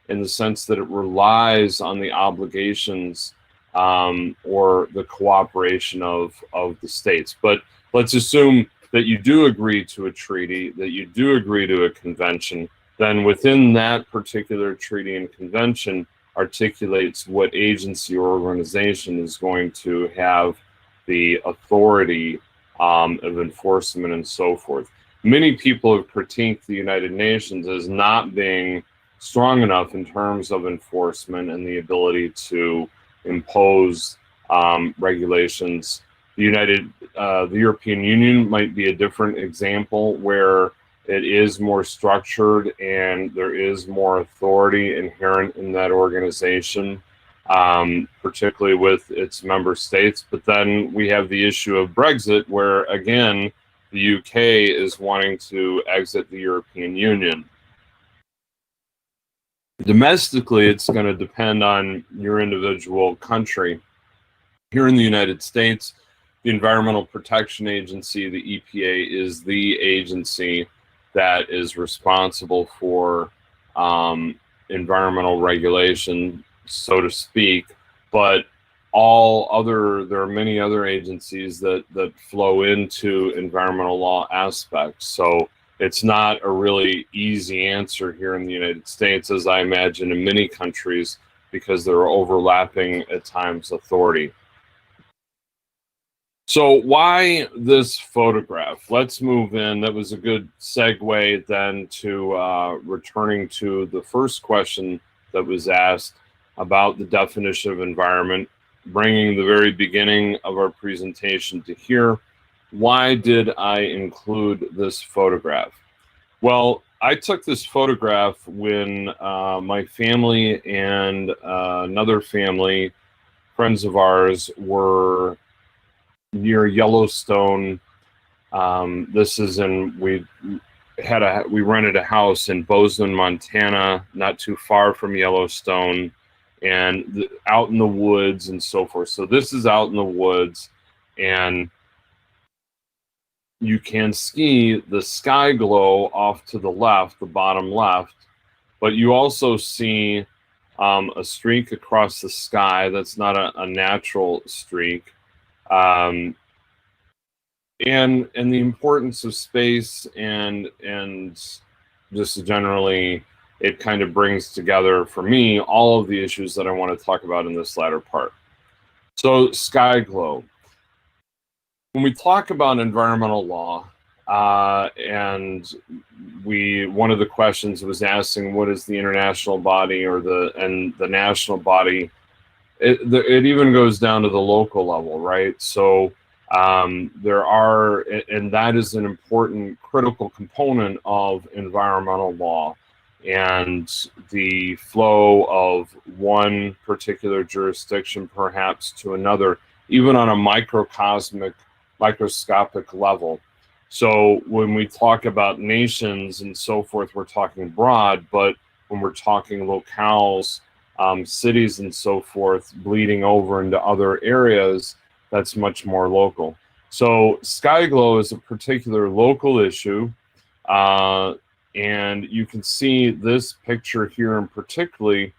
in the sense that it relies on the obligations or the cooperation of the states. But let's assume that you do agree to a treaty, that you do agree to a convention, then within that particular treaty and convention articulates what agency or organization is going to have the authority of enforcement and so forth. Many people have critiqued the United Nations as not being strong enough in terms of enforcement and the ability to impose regulations. The European Union might be a different example where it is more structured and there is more authority inherent in that organization, particularly with its member states. But then we have the issue of Brexit, where again, the UK is wanting to exit the European Union. Domestically, it's going to depend on your individual country. Here in the United States, the Environmental Protection Agency, the EPA, is the agency that is responsible for environmental regulation, so to speak. But there are many other agencies that flow into environmental law aspects. So it's not a really easy answer here in the United States, as I imagine in many countries, because there are overlapping at times authority. So why this photograph? Let's move in. That was a good segue then to returning to the first question that was asked about the definition of environment, bringing the very beginning of our presentation to here. Why did I include this photograph? Well, I took this photograph when my family and another family, friends of ours, were near Yellowstone. This is we rented a house in Bozeman, Montana, not too far from Yellowstone, and out in the woods and so forth. So this is out in the woods, and you can see the sky glow off to the left, the bottom left, but you also see a streak across the sky. That's not a natural streak. And the importance of space and just generally, it kind of brings together for me all of the issues that I want to talk about in this latter part. So sky glow. When we talk about environmental law, and one of the questions was asking what is the international body or the national body. It even goes down to the local level, right? So there are, and that is an important critical component of environmental law, and the flow of one particular jurisdiction perhaps to another, even on a microscopic level. So when we talk about nations and so forth, we're talking broad, but when we're talking locales, cities and so forth, bleeding over into other areas, that's much more local. So sky glow is a particular local issue, and you can see this picture here in particularly,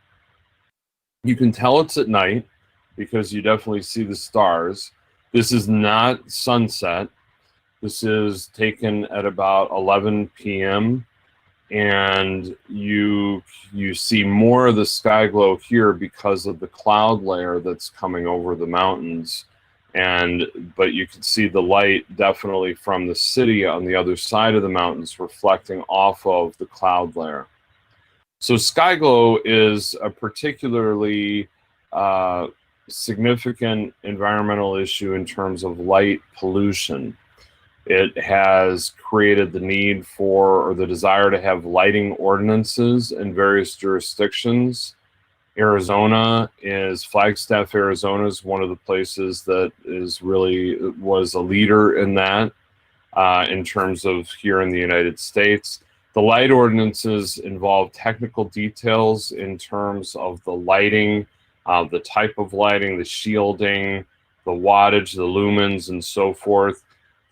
you can tell it's at night because you definitely see the stars. This is not sunset. This is taken at about 11 p.m. and you see more of the sky glow here because of the cloud layer that's coming over the mountains. But you can see the light definitely from the city on the other side of the mountains reflecting off of the cloud layer. So sky glow is a particularly significant environmental issue in terms of light pollution. It has created the need for, or the desire to have, lighting ordinances in various jurisdictions. Flagstaff, Arizona is one of the places that was a leader in that in terms of here in the United States. The light ordinances involve technical details in terms of the lighting, the type of lighting, the shielding, the wattage, the lumens, and so forth.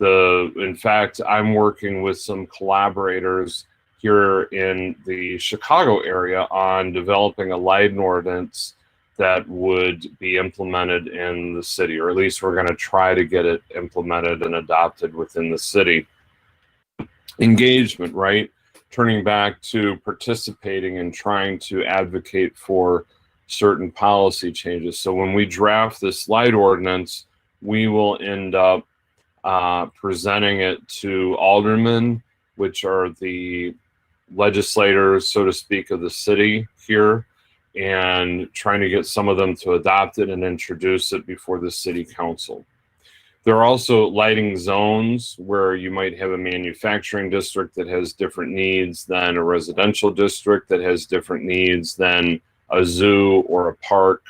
In fact, I'm working with some collaborators here in the Chicago area on developing a lighting ordinance that would be implemented in the city, or at least we're going to try to get it implemented and adopted within the city. Engagement, right? Turning back to participating and trying to advocate for certain policy changes. So when we draft this light ordinance, we will end up presenting it to aldermen, which are the legislators, so to speak, of the city here, and trying to get some of them to adopt it and introduce it before the city council. There are also lighting zones where you might have a manufacturing district that has different needs than a residential district that has different needs than a zoo or a park.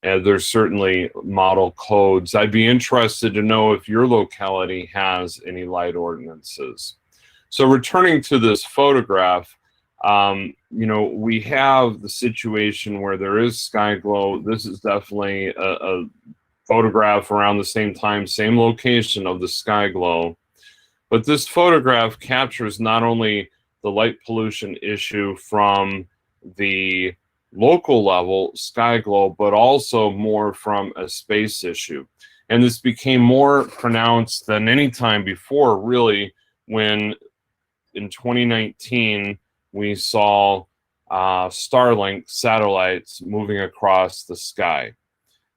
And there's certainly model codes. I'd be interested to know if your locality has any light ordinances. So returning to this photograph, we have the situation where there is sky glow. This is definitely a photograph around the same time, same location of the sky glow. But this photograph captures not only the light pollution issue from the local level, sky globe, but also more from a space issue. And this became more pronounced than any time before, really, when in 2019 we saw Starlink satellites moving across the sky.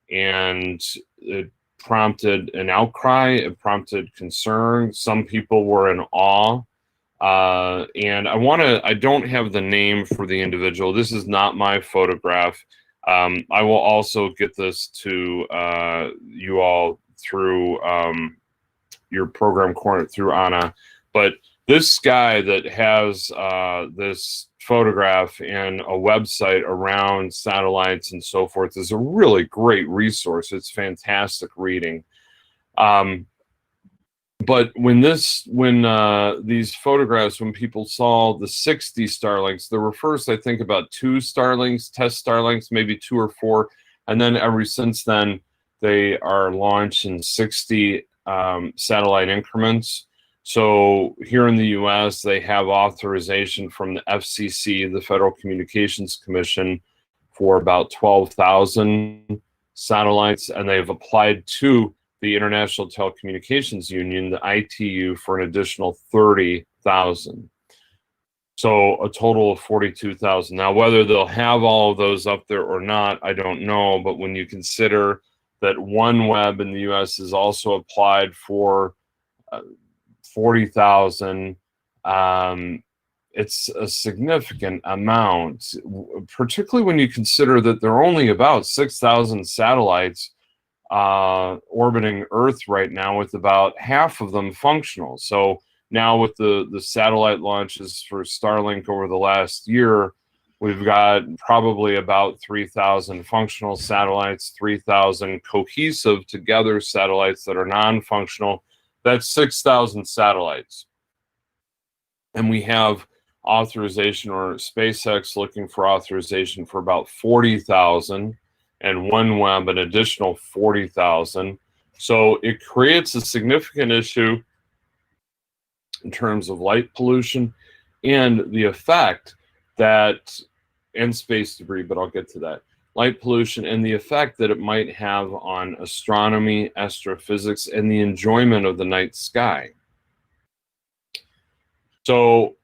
And it prompted an outcry, it prompted concern. Some people were in awe. And I don't have the name for the individual. This is not my photograph. I will also get this to you all through your program corner through Anna. But this guy that has this photograph and a website around satellites and so forth is a really great resource. It's fantastic reading. But when these photographs, when people saw the 60 Starlinks, there were first, I think, about 2 Starlinks, test Starlinks, maybe 2 or 4. And then ever since then, they are launched in 60 satellite increments. So here in the US, they have authorization from the FCC, the Federal Communications Commission, for about 12,000 satellites. And they've applied to the International Telecommunications Union, the ITU, for an additional 30,000. So a total of 42,000. Now, whether they'll have all of those up there or not, I don't know. But when you consider that OneWeb in the US has also applied for 40,000, it's a significant amount, particularly when you consider that there are only about 6,000 satellites orbiting Earth right now, with about half of them functional. So now with the satellite launches for Starlink over the last year, we've got probably about 3,000 functional satellites, 3,000 cohesive together satellites that are non-functional. That's 6,000 satellites. And we have authorization, or SpaceX looking for authorization for about 40,000. And OneWeb an additional 40,000. So it creates a significant issue in terms of light pollution and the effect that, and space debris, but I'll get to that. Light pollution and the effect that it might have on astronomy, astrophysics, and the enjoyment of the night sky. So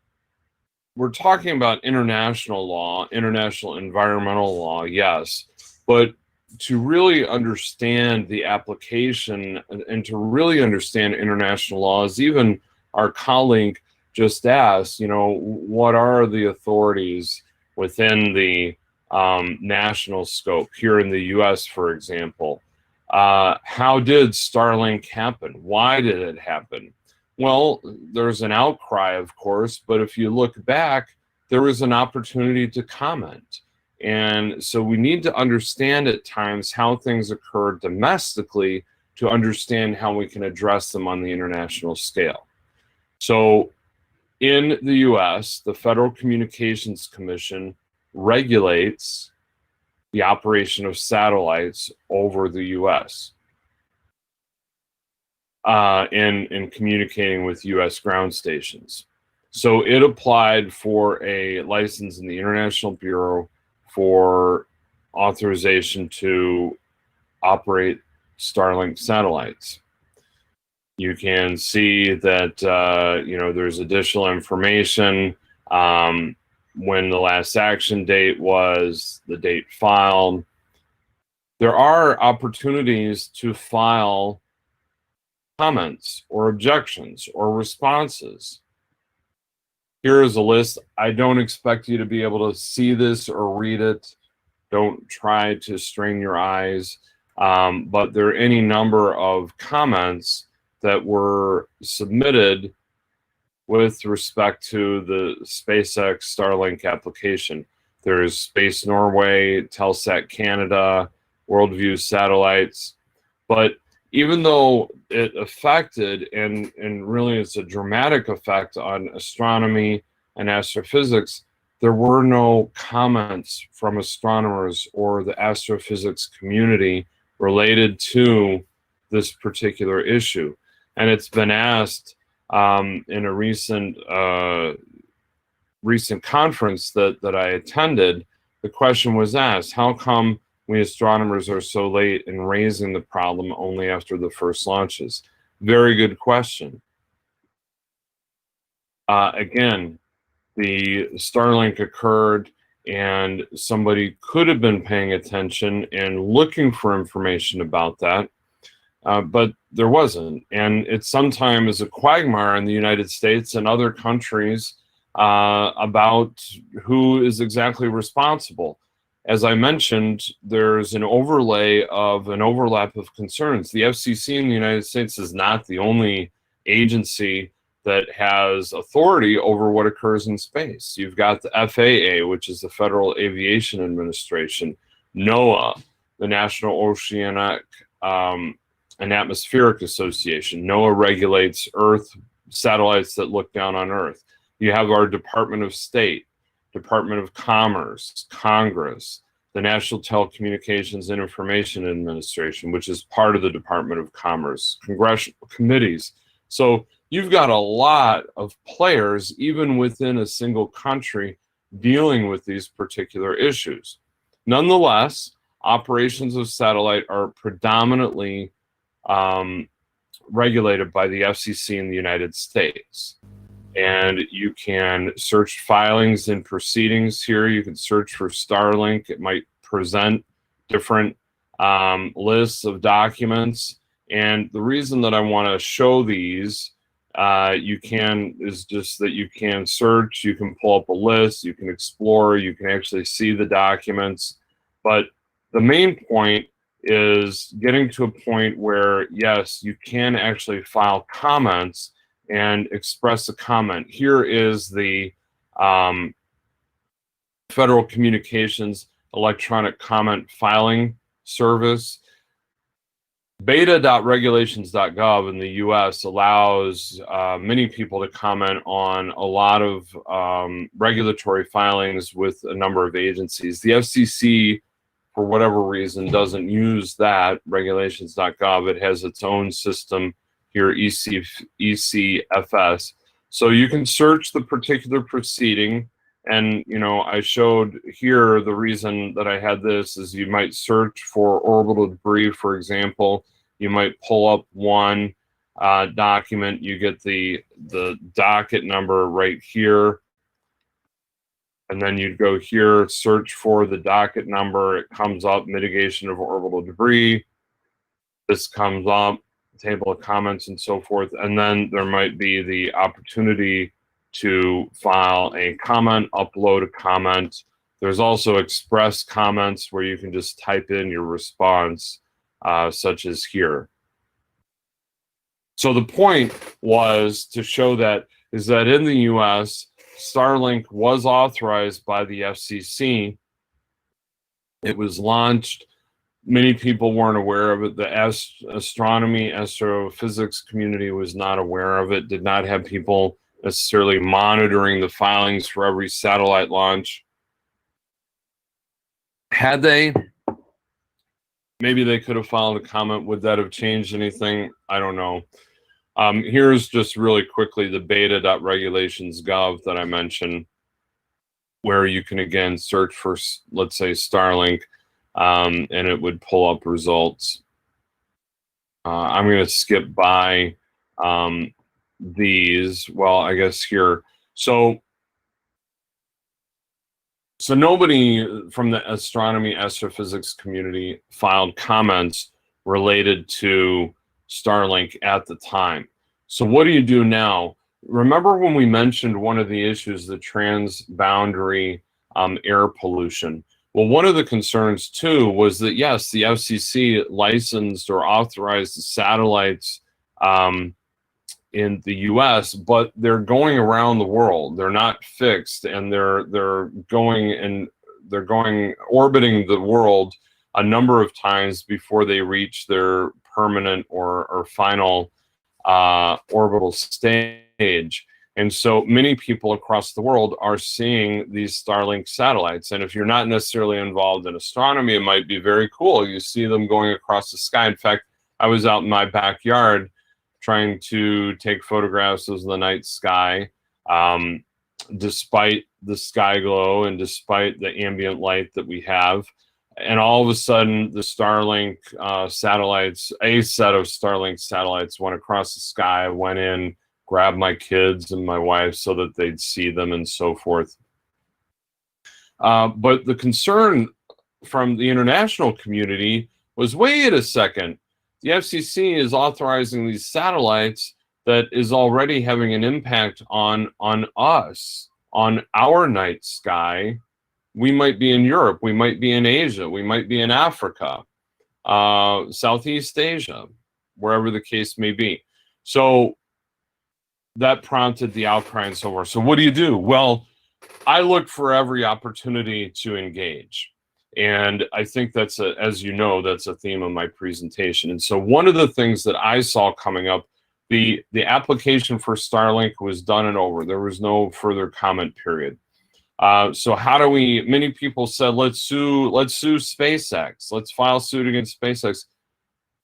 we're talking about international law, international environmental law, yes. But to really understand the application and to really understand international laws, even our colleague just asked, what are the authorities within the national scope here in the US, for example? How did Starlink happen? Why did it happen? Well, there's an outcry, of course, but if you look back, there was an opportunity to comment. And so we need to understand at times how things occur domestically to understand how we can address them on the international scale. So in the US, the Federal Communications Commission regulates the operation of satellites over the US in communicating with US ground stations. So it applied for a license in the International Bureau for authorization to operate Starlink satellites. You can see that there's additional information, when the last action date was, the date filed. There are opportunities to file comments or objections or responses. Here is a list. I don't expect you to be able to see this or read it. Don't try to strain your eyes. But there are any number of comments that were submitted with respect to the SpaceX Starlink application. There's Space Norway, Telsat Canada, Worldview Satellites. But even though it affected, and really it's a dramatic effect on astronomy and astrophysics, there were no comments from astronomers or the astrophysics community related to this particular issue. And it's been asked in a recent conference that I attended, the question was asked, how come we astronomers are so late in raising the problem only after the first launches? Very good question. Again, the Starlink occurred and somebody could have been paying attention and looking for information about that, but there wasn't. And it sometimes is a quagmire in the United States and other countries about who is exactly responsible. As I mentioned, there's an overlap of concerns. The FCC in the United States is not the only agency that has authority over what occurs in space. You've got the FAA, which is the Federal Aviation Administration, NOAA, the National Oceanic and Atmospheric Association. NOAA regulates Earth satellites that look down on Earth. You have our Department of State, Department of Commerce, Congress, the National Telecommunications and Information Administration, which is part of the Department of Commerce, congressional committees. So you've got a lot of players, even within a single country, dealing with these particular issues. Nonetheless, operations of satellite are predominantly regulated by the FCC in the United States. And you can search filings and proceedings here. You can search for Starlink. It might present different lists of documents. And the reason that I want to show these is just that you can search, you can pull up a list, you can explore, you can actually see the documents. But the main point is getting to a point where, yes, you can actually file comments and express a comment. Here is the Federal Communications Electronic Comment Filing Service. Beta.regulations.gov in the US allows many people to comment on a lot of regulatory filings with a number of agencies. The FCC, for whatever reason, doesn't use that, regulations.gov. It has its own system here, ECFS. So you can search the particular proceeding. And, you know, I showed here the reason that I had this is you might search for orbital debris, for example. You might pull up one document. You get the docket number right here. And then you'd go here, search for the docket number. It comes up, mitigation of orbital debris. This comes up, table of comments and so forth. And then there might be the opportunity to file a comment, upload a comment. There's also express comments where you can just type in your response, such as here. So the point was to show that in the US, Starlink was authorized by the FCC. It was launched. Many people weren't aware of it. The astronomy, astrophysics community was not aware of it, did not have people necessarily monitoring the filings for every satellite launch. Had they, maybe they could have filed a comment. Would that have changed anything? I don't know. Here's just really quickly the beta.regulations.gov that I mentioned, where you can again search for, let's say, Starlink, and it would pull up results. I'm going to skip by these. Well, I guess here. So nobody from the astronomy astrophysics community filed comments related to Starlink at the time. So what do you do now? Remember when we mentioned one of the issues, the transboundary air pollution? Well, one of the concerns too was that, yes, the FCC licensed or authorized the satellites in the US, but they're going around the world. They're not fixed, and they're orbiting the world a number of times before they reach their permanent or final orbital stage. And so many people across the world are seeing these Starlink satellites. And if you're not necessarily involved in astronomy, it might be very cool. You see them going across the sky. In fact, I was out in my backyard trying to take photographs of the night sky. despite the sky glow and despite the ambient light that we have. And all of a sudden, the Starlink satellites, a set of Starlink satellites went across the sky, went in, grabbed my kids and my wife so that they'd see them and so forth. But the concern from the international community was, wait a second, the FCC is authorizing these satellites that is already having an impact on us, on our night sky. We might be in Europe, we might be in Asia, we might be in Africa, Southeast Asia, wherever the case may be. So that prompted the outcry and so forth. So what do? Well, I look for every opportunity to engage. And I think that's, as you know, that's a theme of my presentation. And so one of the things that I saw coming up, the application for Starlink was done and over. There was no further comment period. So how do we, many people said, let's sue SpaceX. Let's file suit against SpaceX.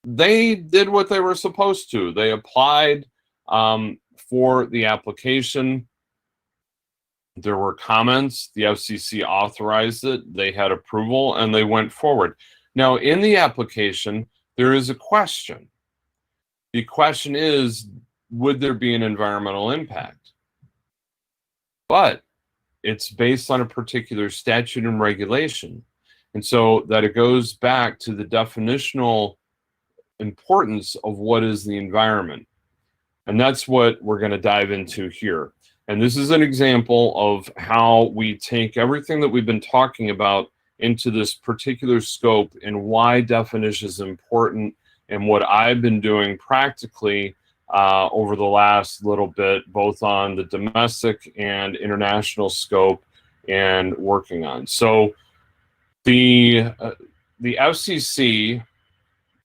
They did what they were supposed to. They applied for the application. There were comments. The FCC authorized it. They had approval and they went forward. Now, in the application, there is a question. The question is, would there be an environmental impact? But it's based on a particular statute and regulation. And so that it goes back to the definitional importance of what is the environment. And that's what we're going to dive into here. And this is an example of how we take everything that we've been talking about into this particular scope and why definition is important and what I've been doing practically over the last little bit, both on the domestic and international scope and working on. So the FCC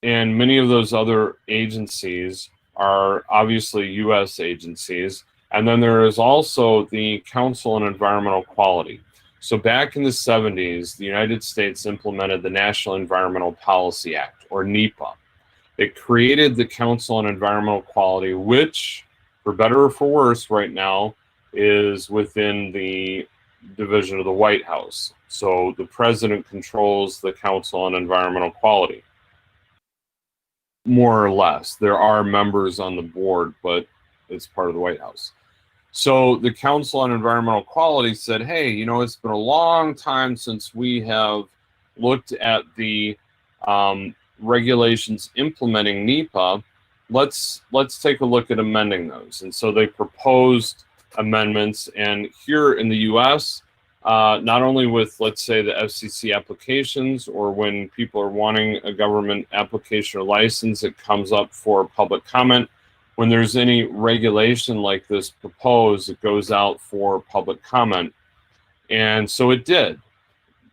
and many of those other agencies are obviously U.S. agencies. And then there is also the Council on Environmental Quality. So back in the 70s, the United States implemented the National Environmental Policy Act, or NEPA. It created the Council on Environmental Quality, which, for better or for worse right now, is within the division of the White House. So the president controls the Council on Environmental Quality, more or less. There are members on the board, but it's part of the White House. So the Council on Environmental Quality said, hey, you know, it's been a long time since we have looked at the regulations implementing NEPA. Let's take a look at amending those. And so they proposed amendments. And here in the US, not only with, let's say, the FCC applications, or when people are wanting a government application or license, it comes up for public comment. When there's any regulation like this proposed, it goes out for public comment. And so it did.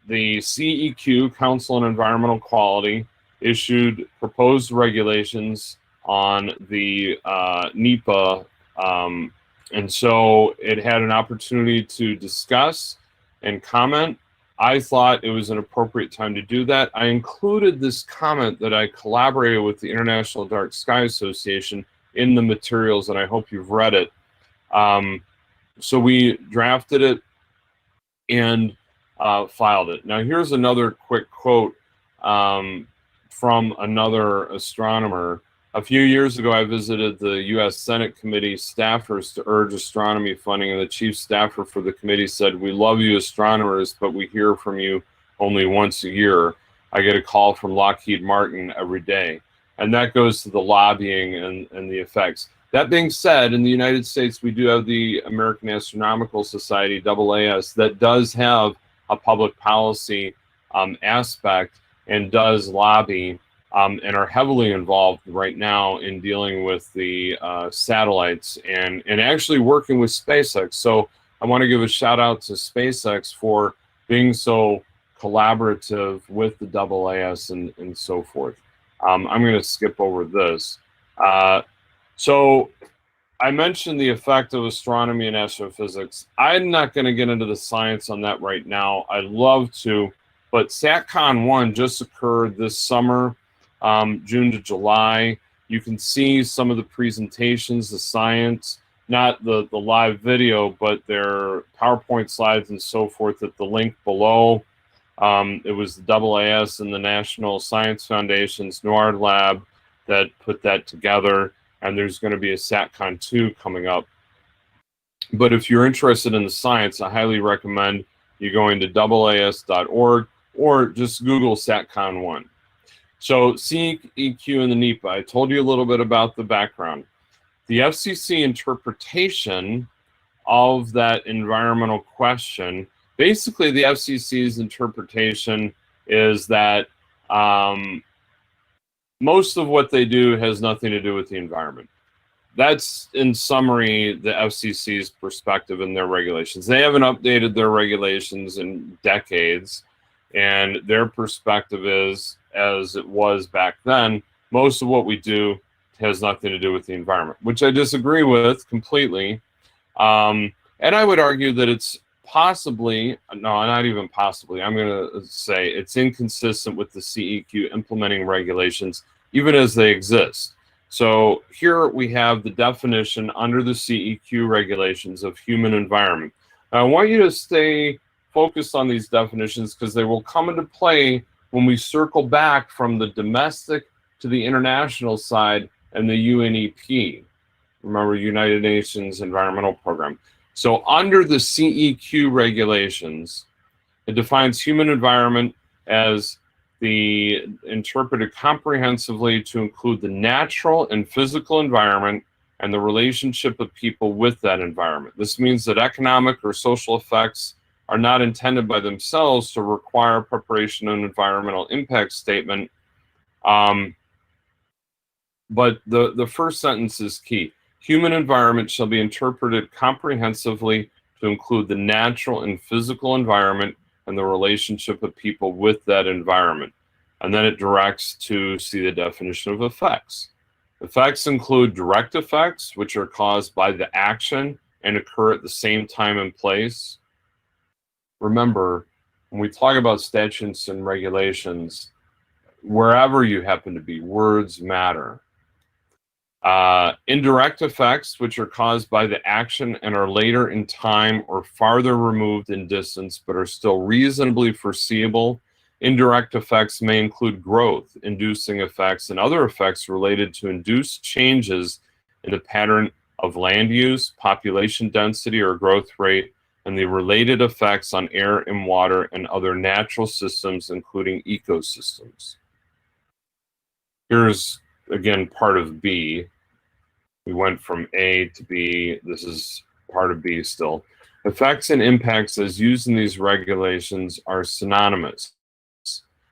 The CEQ, Council on Environmental Quality, issued proposed regulations on the NEPA. And so it had an opportunity to discuss and comment. I thought it was an appropriate time to do that. I included this comment that I collaborated with the International Dark Sky Association in the materials, and I hope you've read it. So we drafted it and filed it. Now here's another quick quote from another astronomer. A few years ago, I visited the U.S. Senate committee staffers to urge astronomy funding, and the chief staffer for the committee said, "We love you astronomers, but we hear from you only once a year. I get a call from Lockheed Martin every day." And that goes to the lobbying and the effects. That being said, in the United States, we do have the American Astronomical Society, AAS, that does have a public policy aspect and does lobby and are heavily involved right now in dealing with the satellites and actually working with SpaceX. So I want to give a shout out to SpaceX for being so collaborative with the AAS and so forth. I'm going to skip over this. So I mentioned the effect of astronomy and astrophysics. I'm not going to get into the science on that right now. I'd love to, but SatCon 1 just occurred this summer, June to July. You can see some of the presentations, the science. not the live video, but their PowerPoint slides and so forth at the link below. It was the AAS and the National Science Foundation's NORAD Lab that put that together, and there's going to be a SatCon 2 coming up. But if you're interested in the science, I highly recommend you going to AAS.org or just Google SatCon 1. So CEQ and the NEPA, I told you a little bit about the background. The FCC interpretation of that environmental question, basically the FCC's interpretation is that most of what they do has nothing to do with the environment. That's, in summary, the FCC's perspective in their regulations. They haven't updated their regulations in decades, and their perspective is, as it was back then, most of what we do has nothing to do with the environment, which I disagree with completely. And I would argue that it's possibly, no, not even possibly, I'm going to say it's inconsistent with the CEQ implementing regulations, even as they exist. So here we have the definition under the CEQ regulations of human environment. Now, I want you to stay focused on these definitions because they will come into play when we circle back from the domestic to the international side and the UNEP. Remember, United Nations Environmental Program. So under the CEQ regulations, it defines human environment as the interpreted comprehensively to include the natural and physical environment and the relationship of people with that environment. This means that economic or social effects are not intended by themselves to require preparation of an environmental impact statement. But the first sentence is key. Human environment shall be interpreted comprehensively to include the natural and physical environment and the relationship of people with that environment. And then it directs to see the definition of effects. Effects include direct effects, which are caused by the action and occur at the same time and place. Remember, when we talk about statutes and regulations, wherever you happen to be, words matter. Indirect effects, which are caused by the action and are later in time or farther removed in distance, but are still reasonably foreseeable. Indirect effects may include growth, inducing effects, and other effects related to induced changes in the pattern of land use, population density, or growth rate, and the related effects on air and water and other natural systems, including ecosystems. Here's, again, part of B. We went from A to B. This is part of B still. Effects and impacts as used in these regulations are synonymous.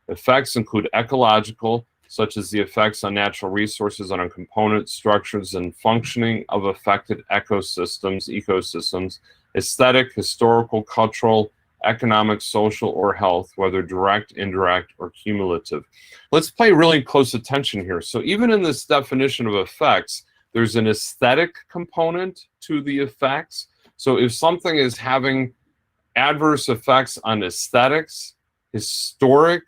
Effects include ecological, such as the effects on natural resources and on components, structures, and functioning of affected ecosystems, aesthetic, historical, cultural, economic, social, or health, whether direct, indirect, or cumulative. Let's pay really close attention here. So even in this definition of effects, there's an aesthetic component to the effects. So if something is having adverse effects on aesthetics, historic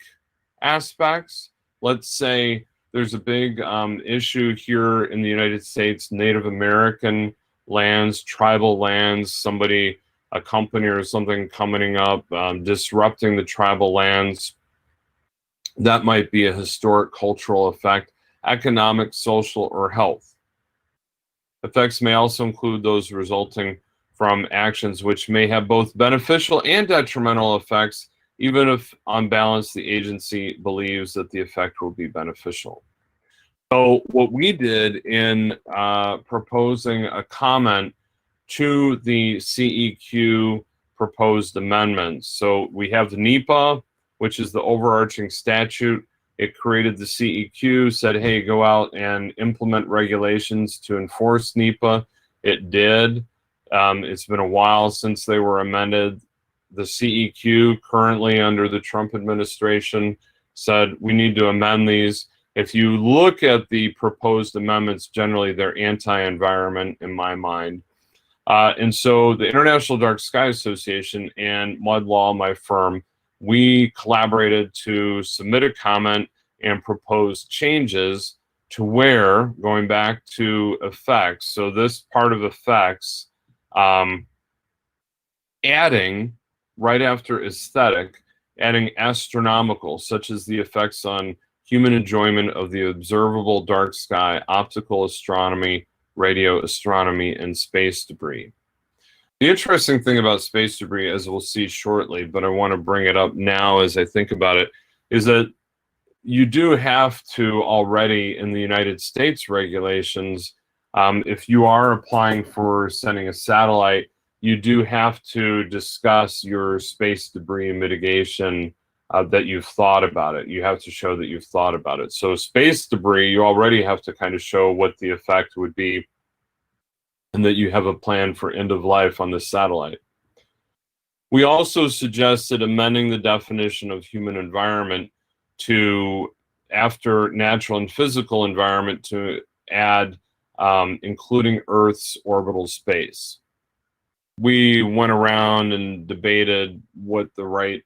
aspects, let's say there's a big issue here in the United States, Native American lands, tribal lands, somebody, a company or something coming up, disrupting the tribal lands. That might be a historic cultural effect, economic, social, or health. Effects may also include those resulting from actions which may have both beneficial and detrimental effects, even if on balance the agency believes that the effect will be beneficial. So what we did in proposing a comment to the CEQ proposed amendments. So we have the NEPA, which is the overarching statute. It created the CEQ, said, hey, go out and implement regulations to enforce NEPA. It did. It's been a while since they were amended. The CEQ, currently under the Trump administration, said we need to amend these. If you look at the proposed amendments, generally they're anti-environment in my mind. And so the International Dark Sky Association and Mud Law, my firm, we collaborated to submit a comment and propose changes to where, going back to effects, so this part of effects, adding right after aesthetic, adding astronomical, such as the effects on human enjoyment of the observable dark sky, optical astronomy, radio astronomy, and space debris. The interesting thing about space debris, as we'll see shortly, but I want to bring it up now as I think about it, is that you do have to already in the United States regulations, if you are applying for sending a satellite, you do have to discuss your space debris mitigation, that you've thought about it. You have to show that you've thought about it. So space debris, you already have to kind of show what the effect would be and that you have a plan for end of life on the satellite. We also suggested amending the definition of human environment to, after natural and physical environment, to add including Earth's orbital space. We went around and debated what the right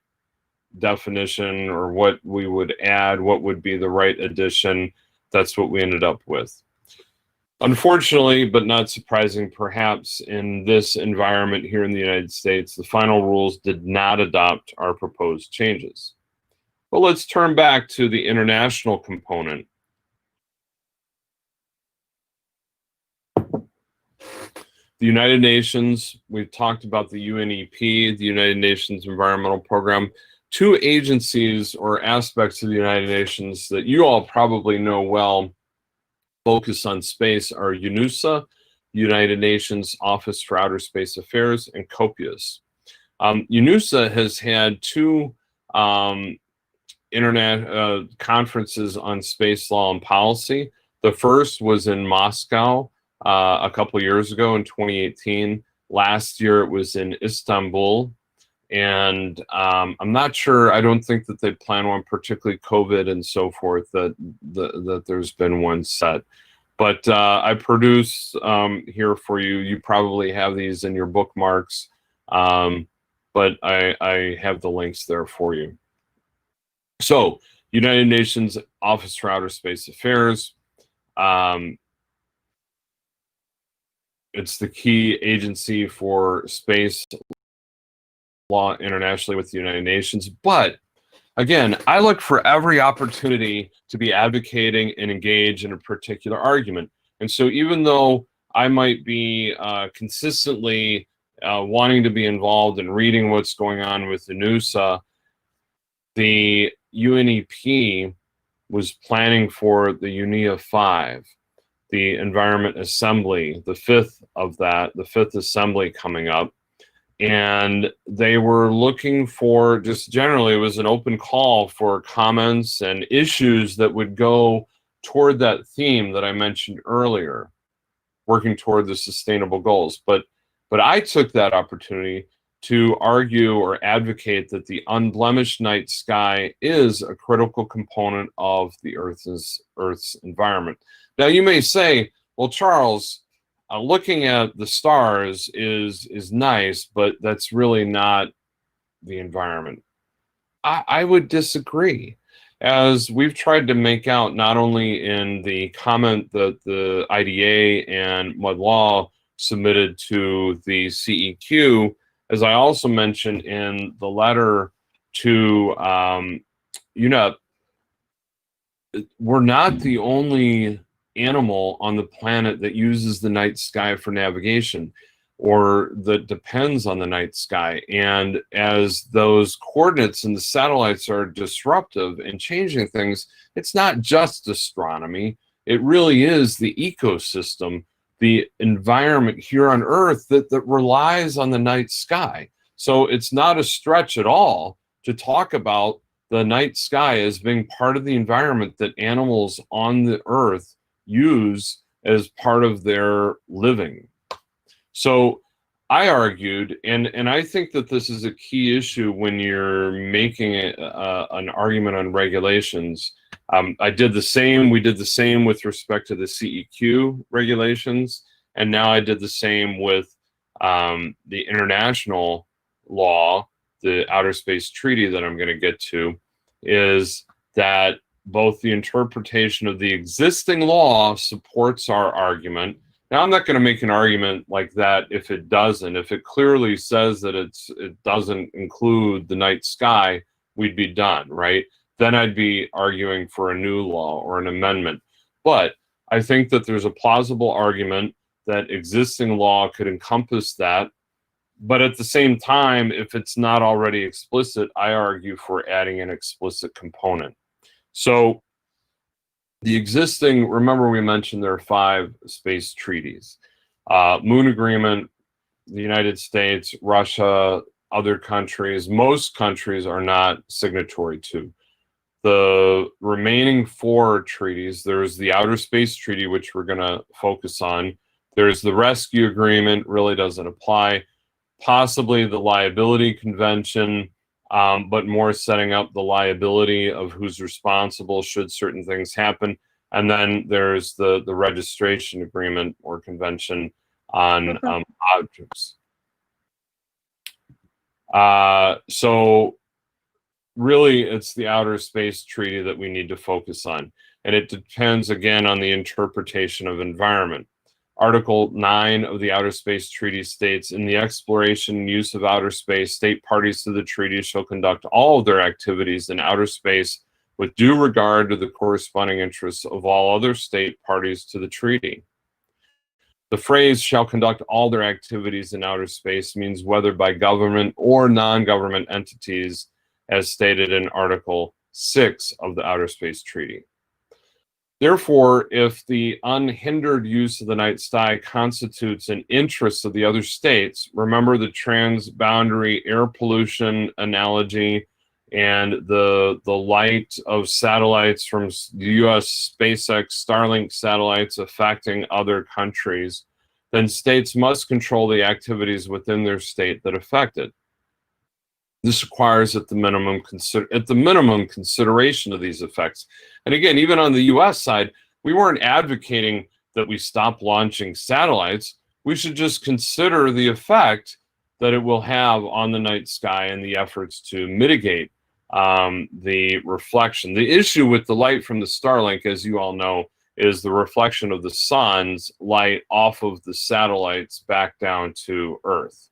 definition or what we would add, what would be the right addition. That's what we ended up with. Unfortunately, but not surprising perhaps, in this environment here in the United States, the final rules did not adopt our proposed changes. But let's turn back to the international component. The United Nations, we've talked about the UNEP, the United Nations Environmental Program. Two agencies or aspects of the United Nations that you all probably know well focus on space are UNUSA, United Nations Office for Outer Space Affairs, and COPIUS. UNUSA has had two internet conferences on space law and policy. The first was in Moscow a couple years ago in 2018. Last year it was in Istanbul. And I'm not sure, I don't think that they plan one, particularly COVID and so forth, that there's been one set. But I produced here for you. You probably have these in your bookmarks, but I have the links there for you. So, United Nations Office for Outer Space Affairs. It's the key agency for space law internationally with the United Nations. But again, I look for every opportunity to be advocating and engage in a particular argument. And so even though I might be consistently wanting to be involved in reading what's going on with the NUSA, the UNEP was planning for the UNEA 5, the Environment Assembly, the fifth of that, the fifth assembly coming up. And they were looking for, just generally, it was an open call for comments and issues that would go toward that theme that I mentioned earlier, working toward the sustainable goals. But I took that opportunity to argue or advocate that the unblemished night sky is a critical component of the Earth's environment. Now you may say, well, Charles, looking at the stars is nice, but that's really not the environment. I would disagree, as we've tried to make out not only in the comment that the IDA and Mud Law submitted to the CEQ, as I also mentioned in the letter to UNEP, we're not the only animal on the planet that uses the night sky for navigation or that depends on the night sky. And as those coordinates and the satellites are disruptive and changing things, it's not just astronomy. It really is the ecosystem, the environment here on Earth that relies on the night sky. So it's not a stretch at all to talk about the night sky as being part of the environment that animals on the Earth use as part of their living. So I argued, and I think that this is a key issue when you're making an argument on regulations. I did the same, we did the same with respect to the CEQ regulations, and now I did the same with the international law, the Outer Space Treaty that I'm going to get to, is that both the interpretation of the existing law supports our argument. Now, I'm not going to make an argument like that if it doesn't. If it clearly says that it doesn't include the night sky, we'd be done, right? Then I'd be arguing for a new law or an amendment. But I think that there's a plausible argument that existing law could encompass that. But at the same time, if it's not already explicit, I argue for adding an explicit component. So the existing, remember we mentioned there are 5 space treaties. Moon Agreement, the United States, Russia, other countries, most countries are not signatory to. The remaining 4 treaties, there's the Outer Space Treaty, which we're going to focus on. There's the Rescue Agreement, really doesn't apply. Possibly the Liability Convention, but more setting up the liability of who's responsible should certain things happen. And then there's the Registration Agreement or Convention on objects. So really, it's the Outer Space Treaty that we need to focus on. And it depends, again, on the interpretation of environment. Article 9 of the Outer Space Treaty states, in the exploration and use of outer space, state parties to the treaty shall conduct all of their activities in outer space with due regard to the corresponding interests of all other state parties to the treaty. The phrase shall conduct all their activities in outer space means whether by government or non-government entities, as stated in Article 6 of the Outer Space Treaty. Therefore, if the unhindered use of the night sky constitutes an interest of the other states, remember the transboundary air pollution analogy and the light of satellites from the US SpaceX Starlink satellites affecting other countries, then states must control the activities within their state that affect it. This requires at the minimum consideration of these effects. And again, even on the US side, we weren't advocating that we stop launching satellites. We should just consider the effect that it will have on the night sky and the efforts to mitigate the reflection. The issue with the light from the Starlink, as you all know, is the reflection of the sun's light off of the satellites back down to Earth.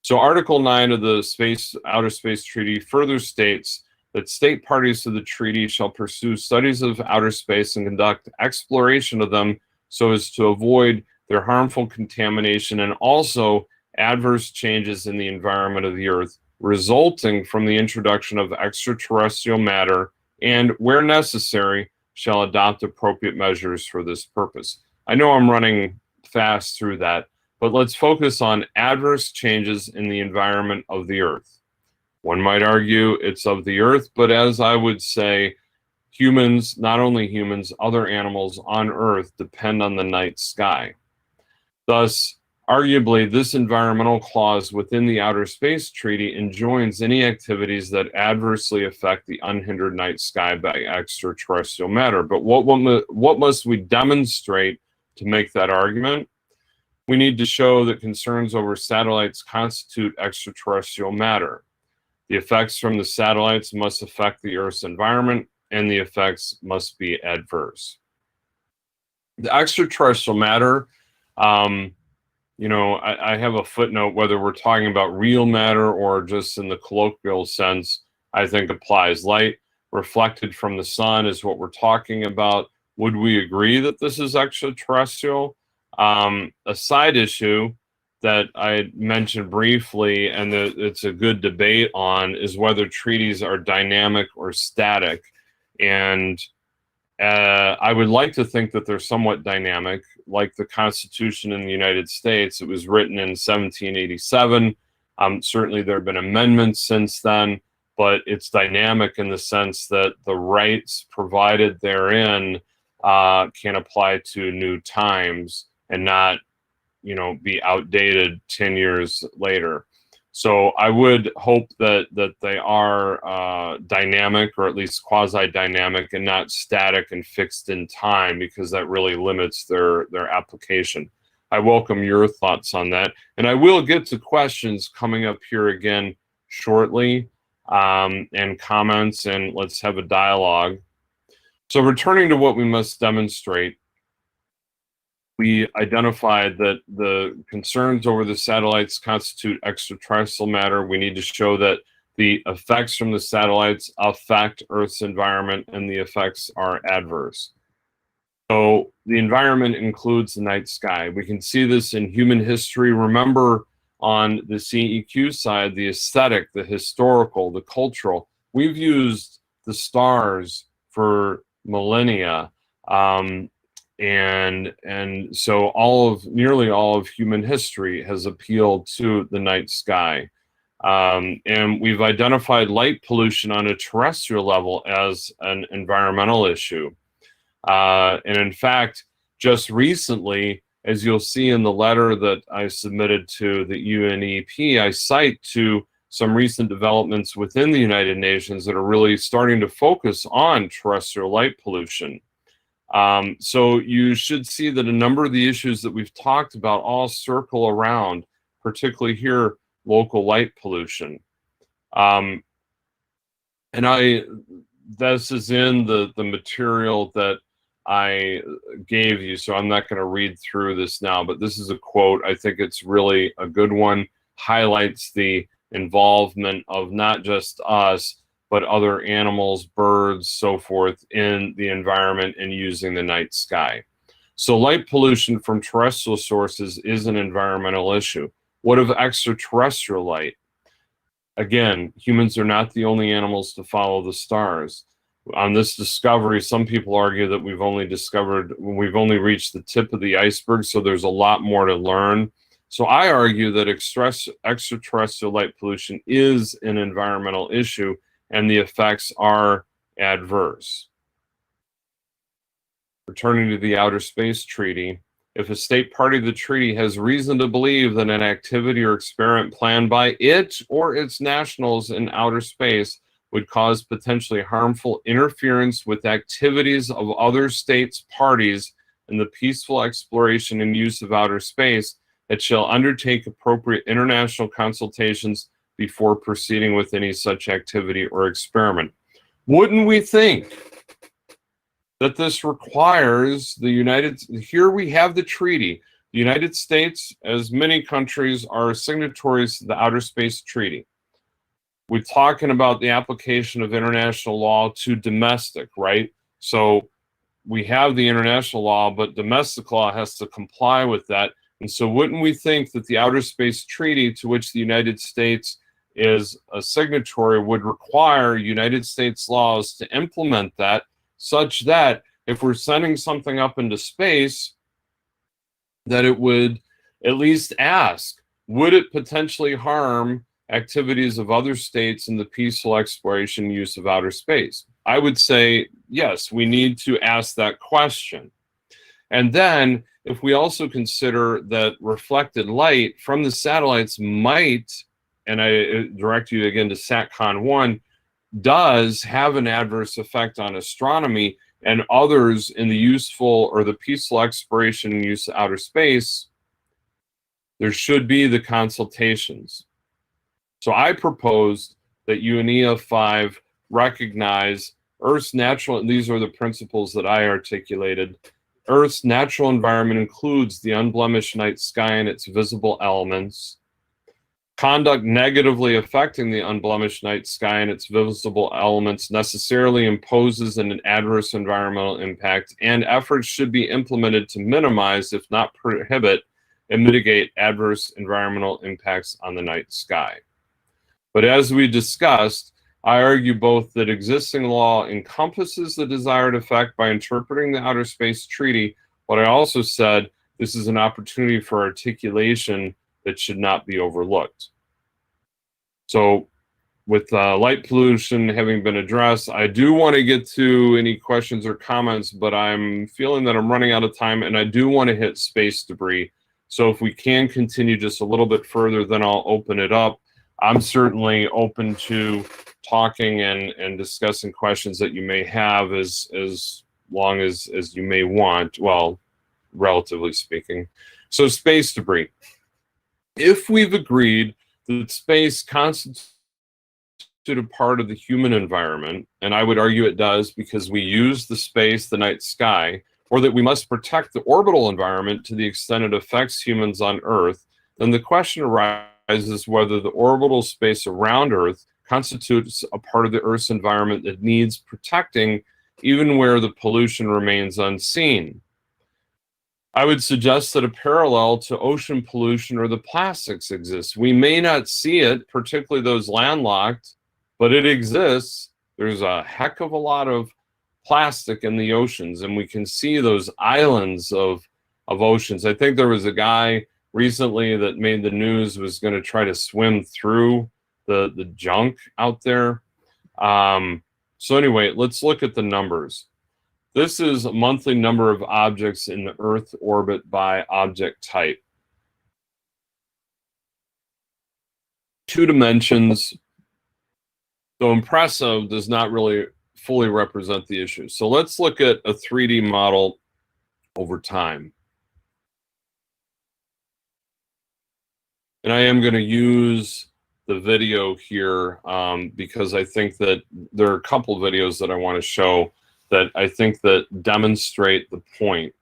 So Article 9 of the Outer Space Treaty further states that state parties to the treaty shall pursue studies of outer space and conduct exploration of them so as to avoid their harmful contamination and also adverse changes in the environment of the Earth resulting from the introduction of extraterrestrial matter, and where necessary shall adopt appropriate measures for this purpose. I know I'm running fast through that, but let's focus on adverse changes in the environment of the Earth. One might argue it's of the Earth, but as I would say, humans, not only humans, other animals on Earth depend on the night sky. Thus, arguably, this environmental clause within the Outer Space Treaty enjoins any activities that adversely affect the unhindered night sky by extraterrestrial matter. But what must we demonstrate to make that argument? We need to show that concerns over satellites constitute extraterrestrial matter. The effects from the satellites must affect the Earth's environment, and the effects must be adverse. The extraterrestrial matter, you know, I have a footnote, whether we're talking about real matter or just in the colloquial sense, I think applies. Light reflected from the sun is what we're talking about. Would we agree that this is extraterrestrial? A side issue that I mentioned briefly, and that it's a good debate on, is whether treaties are dynamic or static. And I would like to think that they're somewhat dynamic, like the Constitution in the United States. It was written in 1787. Certainly there have been amendments since then, but it's dynamic in the sense that the rights provided therein can apply to new times and not, you know, be outdated 10 years later. So I would hope that they are dynamic, or at least quasi-dynamic, and not static and fixed in time, because that really limits their application. I welcome your thoughts on that. And I will get to questions coming up here again shortly, and comments, and let's have a dialogue. So returning to what we must demonstrate, we identified that the concerns over the satellites constitute extraterrestrial matter. We need to show that the effects from the satellites affect Earth's environment and the effects are adverse. So the environment includes the night sky. We can see this in human history. Remember, on the CEQ side, the aesthetic, the historical, the cultural, we've used the stars for millennia. And so nearly all of human history has appealed to the night sky. And we've identified light pollution on a terrestrial level as an environmental issue. And in fact, just recently, as you'll see in the letter that I submitted to the UNEP, I cite to some recent developments within the United Nations that are really starting to focus on terrestrial light pollution. So you should see that a number of the issues that we've talked about all circle around, particularly here, local light pollution. And this is in the material that I gave you, so I'm not going to read through this now, but this is a quote. I think it's really a good one, highlights the involvement of not just us, but other animals, birds, so forth, in the environment and using the night sky. So light pollution from terrestrial sources is an environmental issue. What of extraterrestrial light? Again, humans are not the only animals to follow the stars. On this discovery, some people argue that we've only reached the tip of the iceberg, so there's a lot more to learn. So I argue that extraterrestrial light pollution is an environmental issue, and the effects are adverse. Returning to the Outer Space Treaty, if a state party to the treaty has reason to believe that an activity or experiment planned by it or its nationals in outer space would cause potentially harmful interference with activities of other states' parties in the peaceful exploration and use of outer space, it shall undertake appropriate international consultations before proceeding with any such activity or experiment. Wouldn't we think that this requires here we have the treaty. The United States, as many countries, are signatories to the Outer Space Treaty. We're talking about the application of international law to domestic, right? So we have the international law, but domestic law has to comply with that. And so wouldn't we think that the Outer Space Treaty, to which the United States is a signatory, would require United States laws to implement that, such that if we're sending something up into space, that it would at least ask, would it potentially harm activities of other states in the peaceful exploration and use of outer space? I would say, yes, we need to ask that question. And then, if we also consider that reflected light from the satellites might, and I direct you again to SATCON 1, does have an adverse effect on astronomy and others in the useful or the peaceful exploration and use of outer space, there should be the consultations. So I proposed that UNEP 5 recognize Earth's natural, and these are the principles that I articulated, Earth's natural environment includes the unblemished night sky and its visible elements. Conduct negatively affecting the unblemished night sky and its visible elements necessarily imposes an adverse environmental impact, and efforts should be implemented to minimize, if not prohibit, and mitigate adverse environmental impacts on the night sky. But as we discussed, I argue both that existing law encompasses the desired effect by interpreting the Outer Space Treaty, but I also said this is an opportunity for articulation that should not be overlooked. So with light pollution having been addressed, I do want to get to any questions or comments, but I'm feeling that I'm running out of time, and I do want to hit space debris. So if we can continue just a little bit further, then I'll open it up. I'm certainly open to talking and discussing questions that you may have as long as you may want, well, relatively speaking. So space debris. If we've agreed that space constitutes a part of the human environment, and I would argue it does because we use the space, the night sky, or that we must protect the orbital environment to the extent it affects humans on Earth, then the question arises whether the orbital space around Earth constitutes a part of the Earth's environment that needs protecting even where the pollution remains unseen. I would suggest that a parallel to ocean pollution or the plastics exists. We may not see it, particularly those landlocked, but it exists. There's a heck of a lot of plastic in the oceans, and we can see those islands of oceans. I think there was a guy recently that made the news was going to try to swim through the junk out there. So anyway, let's look at the numbers. This is a monthly number of objects in the Earth orbit by object type. 2 dimensions, though impressive, does not really fully represent the issue. So let's look at a 3D model over time. And I am going to use the video here because I think that there are a couple of videos that I want to show that I think that demonstrate the point.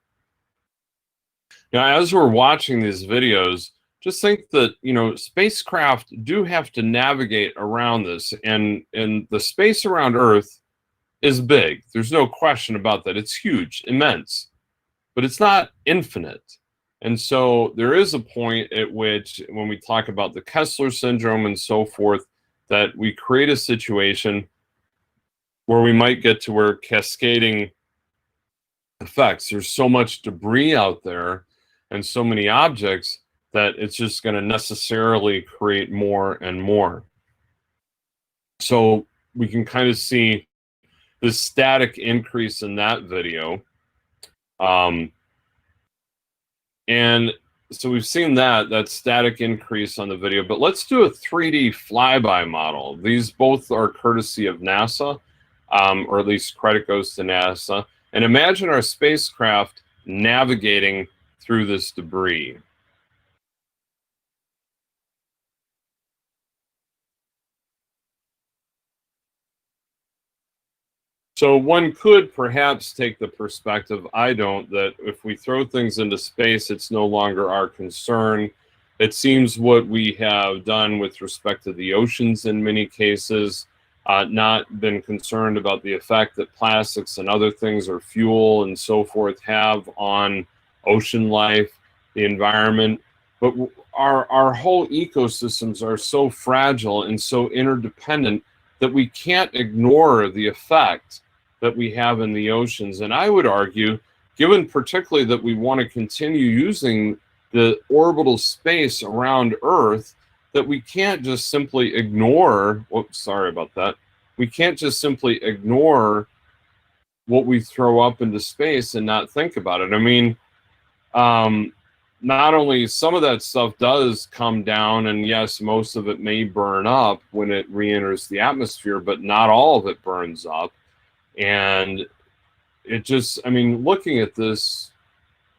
Now, as we're watching these videos, just think that, you know, spacecraft do have to navigate around this, and the space around Earth is big. There's no question about that. It's huge, immense, but it's not infinite. And so there is a point at which, when we talk about the Kessler syndrome and so forth, that we create a situation where we might get to where cascading effects. There's so much debris out there and so many objects that it's just going to necessarily create more and more. So we can kind of see this static increase in that video. And so we've seen that static increase on the video, but let's do a 3D flyby model. These both are courtesy of NASA, or at least credit goes to NASA. And imagine our spacecraft navigating through this debris. So one could perhaps take the perspective, I don't, that if we throw things into space, it's no longer our concern. It seems what we have done with respect to the oceans in many cases, not been concerned about the effect that plastics and other things or fuel and so forth have on ocean life, the environment. But our whole ecosystems are so fragile and so interdependent that we can't ignore the effect that we have in the oceans. And I would argue, given particularly that we want to continue using the orbital space around Earth, that we can't just simply ignore, whoops, sorry about that. We can't just simply ignore what we throw up into space and not think about it. I mean, not only some of that stuff does come down, and yes, most of it may burn up when it re-enters the atmosphere, but not all of it burns up. And it just, I mean, looking at this,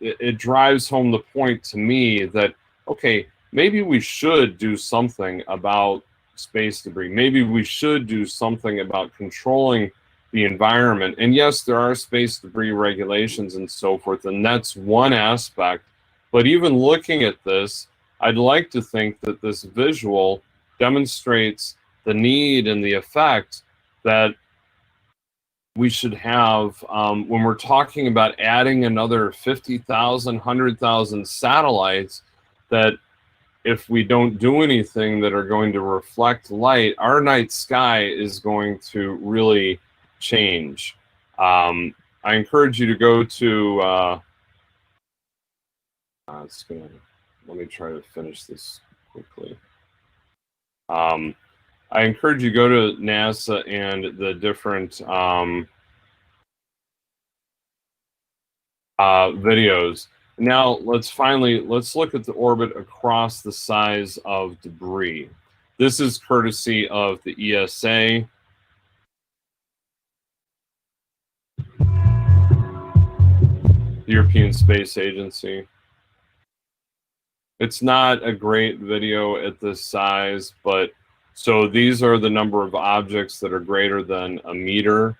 it drives home the point to me that, okay, maybe we should do something about space debris. Maybe we should do something about controlling the environment. And yes, there are space debris regulations and so forth, and that's one aspect. But even looking at this, I'd like to think that this visual demonstrates the need and the effect that we should have when we're talking about adding another 50,000, 100,000 satellites, that if we don't do anything that are going to reflect light, our night sky is going to really change. I encourage you to go to, let me try to finish this quickly. I encourage you to go to NASA and the different videos. Now let's look at the orbit across the size of debris. This is courtesy of the ESA. The European Space Agency. It's not a great video at this size, but So these are the number of objects that are greater than a meter.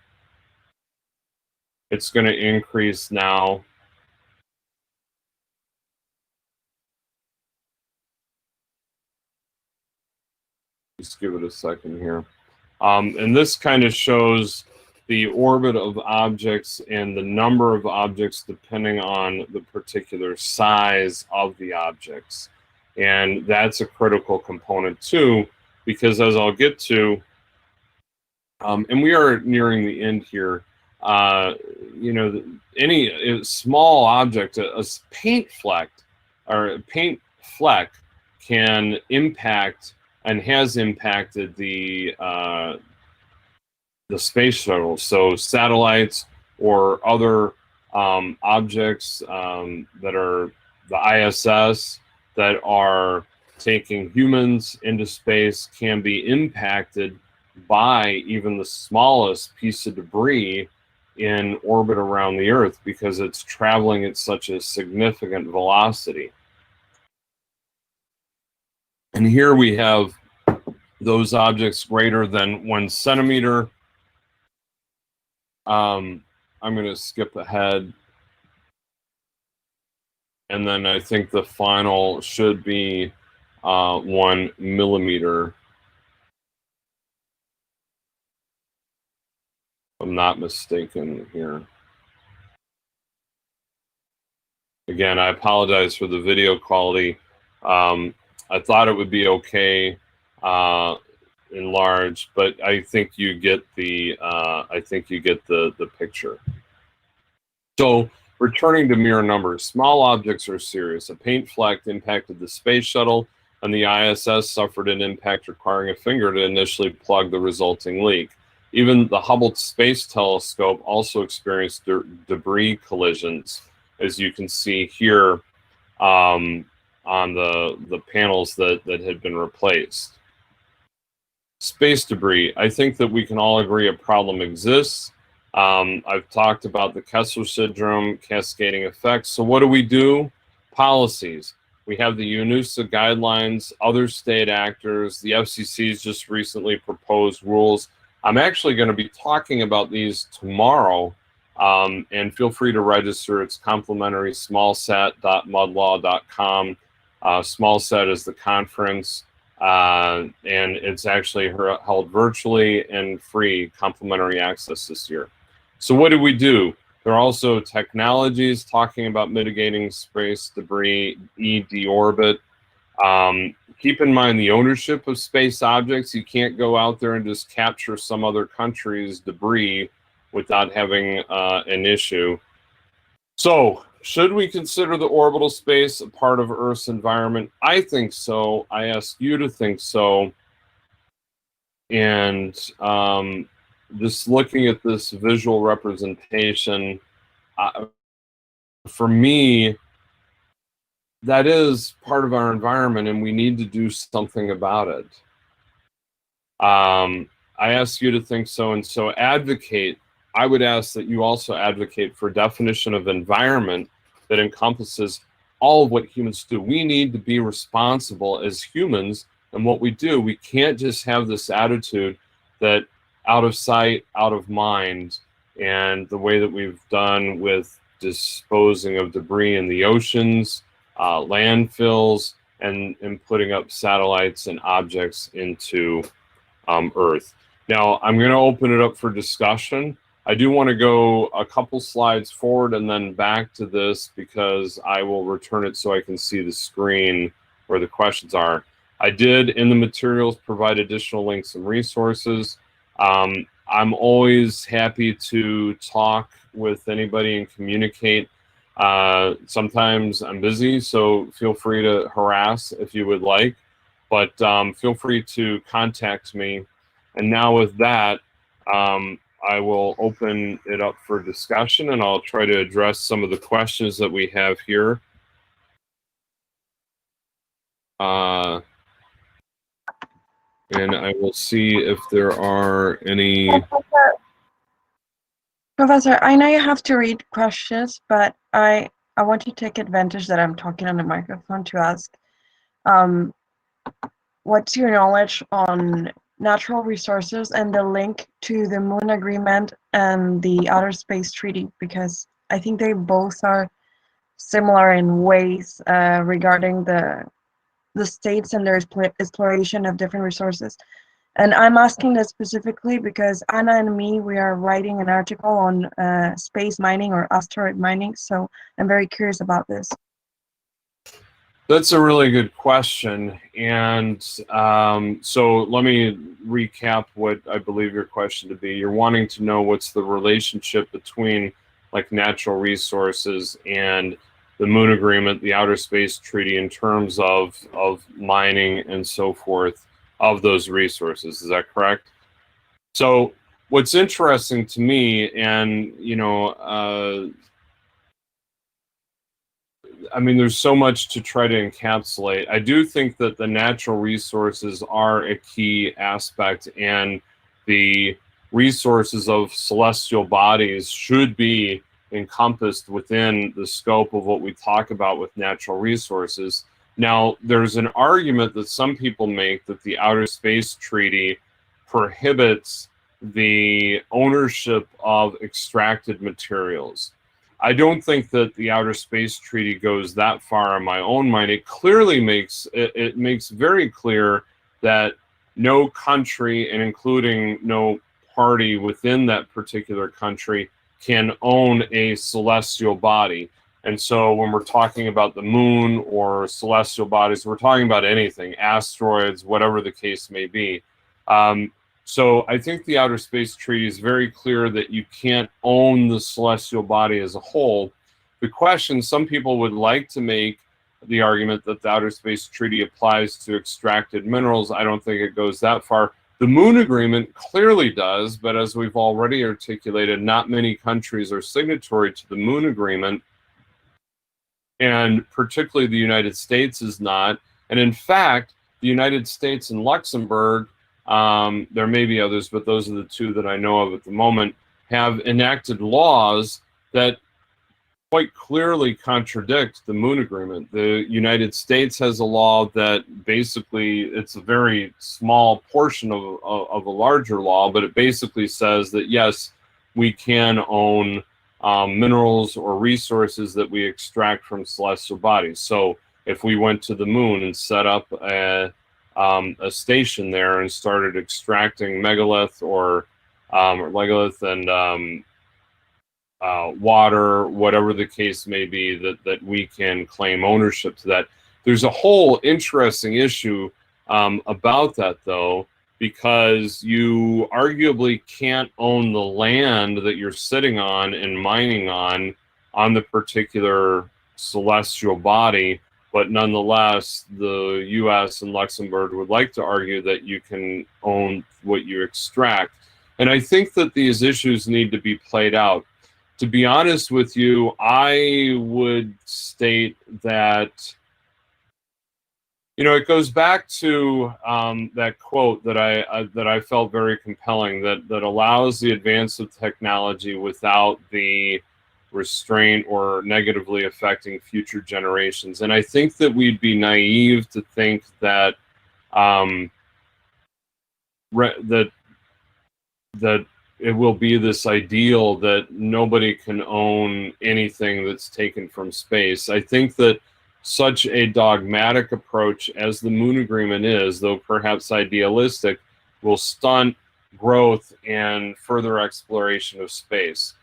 It's going to increase now. Just give it a second here. And this kind of shows the orbit of objects and the number of objects depending on the particular size of the objects. And that's a critical component too, because as I'll get to, and we are nearing the end here, you know, any small object, a paint fleck or a paint fleck can impact and has impacted the space shuttle. So satellites or other objects that are the ISS that are taking humans into space can be impacted by even the smallest piece of debris in orbit around the Earth because it's traveling at such a significant velocity. And here we have those objects greater than 1 centimeter. I'm going to skip ahead. And then I think the final should be 1 millimeter. If I'm not mistaken here. Again, I apologize for the video quality. I thought it would be okay in large, but I think you get the the picture. So returning to mere numbers, small objects are serious. A paint fleck impacted the space shuttle, and the ISS suffered an impact requiring a finger to initially plug the resulting leak. Even the Hubble Space Telescope also experienced debris collisions, as you can see here on the panels that had been replaced. Space debris. I think that we can all agree a problem exists. I've talked about the Kessler syndrome, cascading effects. So what do? Policies. We have the UNEP guidelines, other state actors. The FCC's just recently proposed rules. I'm actually going to be talking about these tomorrow, and feel free to register. It's complimentary, smallsat.mudlaw.com. Smallsat is the conference. And it's actually held virtually and free complimentary access this year. So what do? There are also technologies talking about mitigating space debris, deorbit. Keep in mind the ownership of space objects. You can't go out there and just capture some other country's debris without having an issue. So, should we consider the orbital space a part of Earth's environment? I think so. I ask you to think so. And just looking at this visual representation, for me, that is part of our environment, and we need to do something about it. I ask you to think so, and so advocate. I would ask that you also advocate for a definition of environment that encompasses all of what humans do. We need to be responsible as humans in what we do. We can't just have this attitude that out of sight, out of mind, and the way that we've done with disposing of debris in the oceans, landfills, and putting up satellites and objects into Earth. Now, I'm going to open it up for discussion. I do want to go a couple slides forward and then back to this because I will return it so I can see the screen where the questions are. I did, in the materials, provide additional links and resources. I'm always happy to talk with anybody and communicate. Sometimes I'm busy, so feel free to harass if you would like, but feel free to contact me. And now with that, I will open it up for discussion, and I'll try to address some of the questions that we have here. And I will see if there are any. Professor, I know you have to read questions, but I want to take advantage that I'm talking on the microphone to ask. what's your knowledge on natural resources and the link to the Moon Agreement and the Outer Space Treaty? Because I think they both are similar in ways regarding the states and their exploration of different resources. And I'm asking this specifically because Anna and me, we are writing an article on space mining or asteroid mining. So I'm very curious about this. That's a really good question. And so let me recap what I believe your question to be. You're wanting to know what's the relationship between like natural resources and the Moon Agreement, the Outer Space Treaty, in terms of mining and so forth of those resources. Is that correct? So what's interesting to me, and I mean, there's so much to try to encapsulate. I do think that the natural resources are a key aspect, and the resources of celestial bodies should be encompassed within the scope of what we talk about with natural resources. Now, there's an argument that some people make that the Outer Space Treaty prohibits the ownership of extracted materials. I don't think that the Outer Space Treaty goes that far in my own mind. It clearly makes very clear that no country, and including no party within that particular country, can own a celestial body. And so when we're talking about the moon or celestial bodies, we're talking about anything, asteroids, whatever the case may be. So I think the Outer Space Treaty is very clear that you can't own the celestial body as a whole. The question, some people would like to make the argument that the Outer Space Treaty applies to extracted minerals. I don't think it goes that far. The Moon Agreement clearly does, but as we've already articulated, not many countries are signatory to the Moon Agreement, and particularly the United States is not. And in fact, the United States and Luxembourg, there may be others, but those are the two that I know of at the moment, have enacted laws that quite clearly contradict the Moon Agreement. The United States has a law that basically, it's a very small portion of a larger law, but it basically says that yes, we can own minerals or resources that we extract from celestial bodies. So if we went to the moon and set up a station there and started extracting megalith or legolith and water, whatever the case may be, that we can claim ownership to that. There's a whole interesting issue about that, though, because you arguably can't own the land that you're sitting on and mining on the particular celestial body, but nonetheless, the U.S. and Luxembourg would like to argue that you can own what you extract. And I think that these issues need to be played out. To be honest with you, I would state that, it goes back to that quote that I felt very compelling, that allows the advance of technology without the restraint or negatively affecting future generations. And I think that we'd be naive to think that that it will be this ideal that nobody can own anything that's taken from space. I think that such a dogmatic approach as the Moon Agreement is, though perhaps idealistic, will stunt growth and further exploration of space.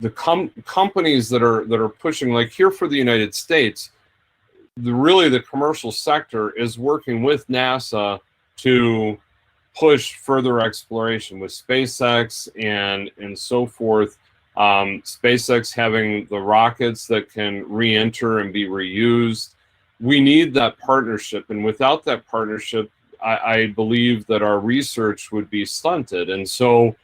The companies that are pushing, like here for the United States, really the commercial sector is working with NASA to push further exploration with SpaceX and so forth. SpaceX having the rockets that can re-enter and be reused. We need that partnership, and without that partnership, I believe that our research would be stunted. And so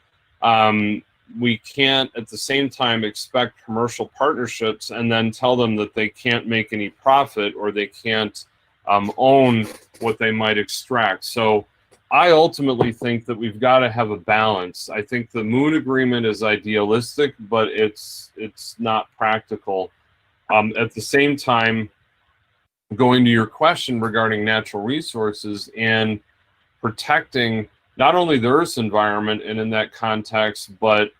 we can't at the same time expect commercial partnerships and then tell them that they can't make any profit or they can't own what they might extract. So I ultimately think that we've got to have a balance. I think the Moon Agreement is idealistic, but it's not practical. At the same time, going to your question regarding natural resources and protecting not only the Earth's environment and in that context, but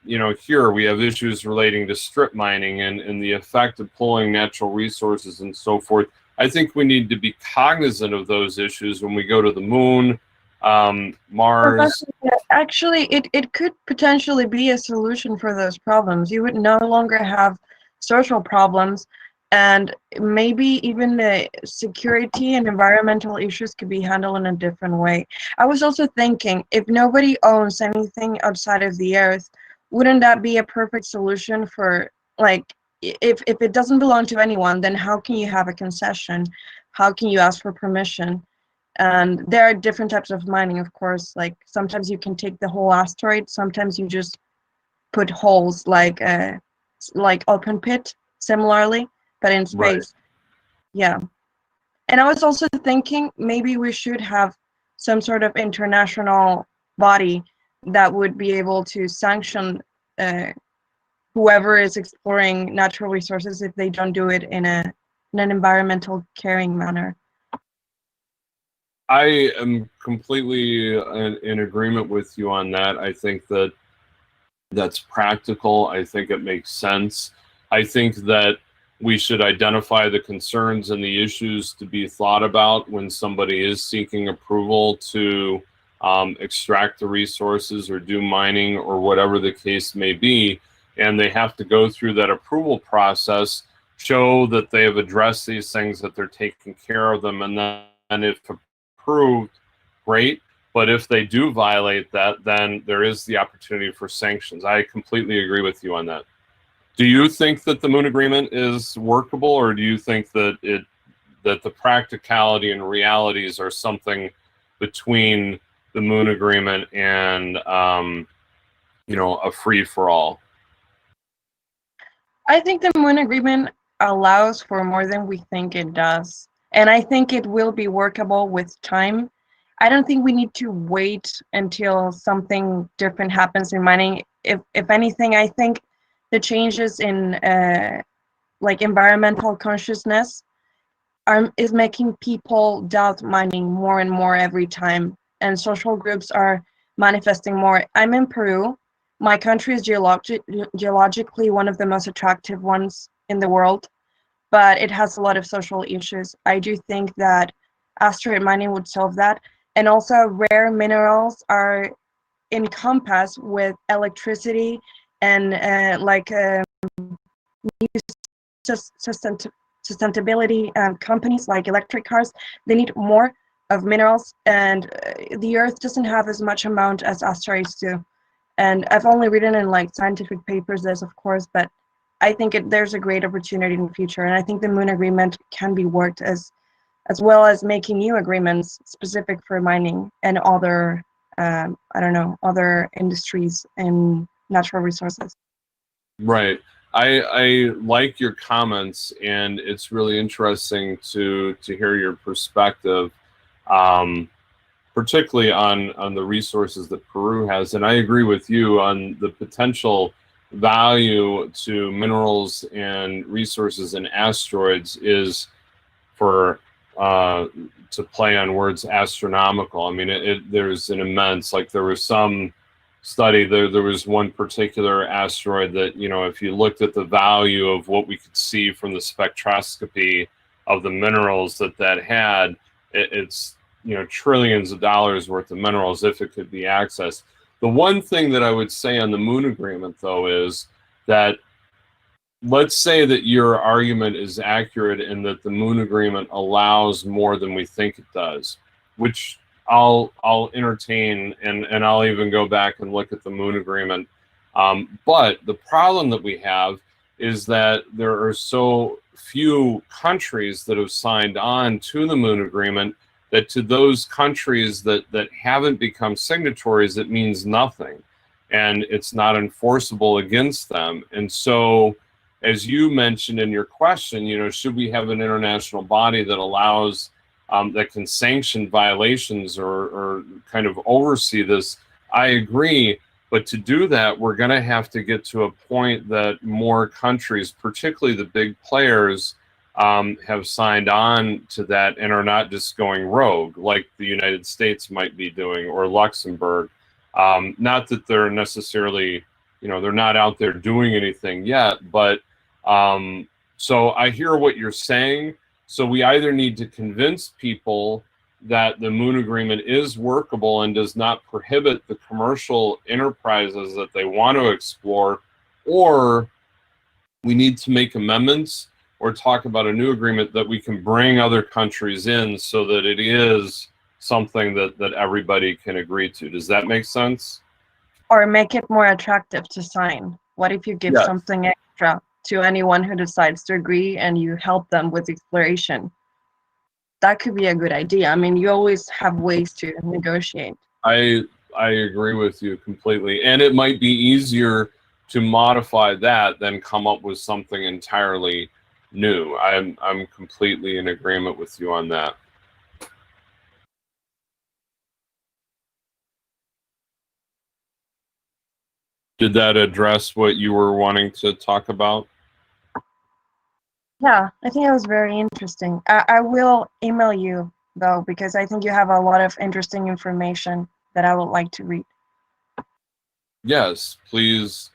you know, here we have issues relating to strip mining and the effect of pulling natural resources and so forth. I think we need to be cognizant of those issues when we go to the moon, Mars. Actually, it could potentially be a solution for those problems. You would no longer have social problems, and maybe even the security and environmental issues could be handled in a different way. I was also thinking, if nobody owns anything outside of the Earth, wouldn't that be a perfect solution for, like, if it doesn't belong to anyone, then how can you have a concession? How can you ask for permission? And there are different types of mining, of course. Like sometimes you can take the whole asteroid, sometimes you just put holes like open pit, similarly, but in space. Right. Yeah. And I was also thinking maybe we should have some sort of international body that would be able to sanction whoever is exploring natural resources if they don't do it in an environmental caring manner. I am completely in agreement with you on that. I think that that's practical. I think it makes sense. I think that we should identify the concerns and the issues to be thought about when somebody is seeking approval to extract the resources or do mining or whatever the case may be. And they have to go through that approval process, show that they have addressed these things, that they're taking care of them, and then if approved, great. But if they do violate that, then there is the opportunity for sanctions. I completely agree with you on that. Do you think that the Moon Agreement is workable, or do you think that the practicality and realities are something between the Moon Agreement and you know, a free for all? I think the Moon Agreement allows for more than we think it does, and I think it will be workable with time. I don't think we need to wait until something different happens in mining. If anything, I think the changes in like environmental consciousness is making people doubt mining more and more every time, and social groups are manifesting more. I'm in Peru. My country is geologically one of the most attractive ones in the world, but it has a lot of social issues. I do think that asteroid mining would solve that. And also rare minerals are encompassed with electricity and sustainability companies like electric cars. They need more of minerals, and the Earth doesn't have as much amount as asteroids do. And I've only written in like scientific papers this, of course, but I think there's a great opportunity in the future. And I think the Moon Agreement can be worked as well as making new agreements specific for mining and other, I don't know, other industries and natural resources. Right. I like your comments, and it's really interesting to hear your perspective, particularly on the resources that Peru has. And I agree with you on the potential value to minerals and resources and asteroids is for to play on words, astronomical. I mean, there's an immense, like there was some study, there was one particular asteroid that, you know, if you looked at the value of what we could see from the spectroscopy of the minerals that had, it's, you know, trillions of dollars worth of minerals if it could be accessed. The one thing that I would say on the Moon Agreement, though, is that let's say that your argument is accurate and that the Moon Agreement allows more than we think it does, which I'll entertain, and I'll even go back and look at the Moon Agreement. But the problem that we have is that there are so few countries that have signed on to the Moon Agreement that to those countries that haven't become signatories, it means nothing, and it's not enforceable against them. And so, as you mentioned in your question, you know, should we have an international body that allows that can sanction violations or kind of oversee this? I agree, but to do that, we're going to have to get to a point that more countries, particularly the big players, have signed on to that and are not just going rogue like the United States might be doing, or Luxembourg. Not that they're necessarily, they're not out there doing anything yet, but so I hear what you're saying. So we either need to convince people that the Moon Agreement is workable and does not prohibit the commercial enterprises that they want to explore, or we need to make amendments or talk about a new agreement that we can bring other countries in so that it is something that everybody can agree to. Does that make sense? Or make it more attractive to sign. What if you give Yes. something extra to anyone who decides to agree and you help them with exploration? That could be a good idea. I mean, you always have ways to negotiate. I agree with you completely. And it might be easier to modify that than come up with something entirely new. I'm completely in agreement with you on that. Did that address what you were wanting to talk about? Yeah, I think it was very interesting. I will email you, though, because I think you have a lot of interesting information that I would like to read. Yes, please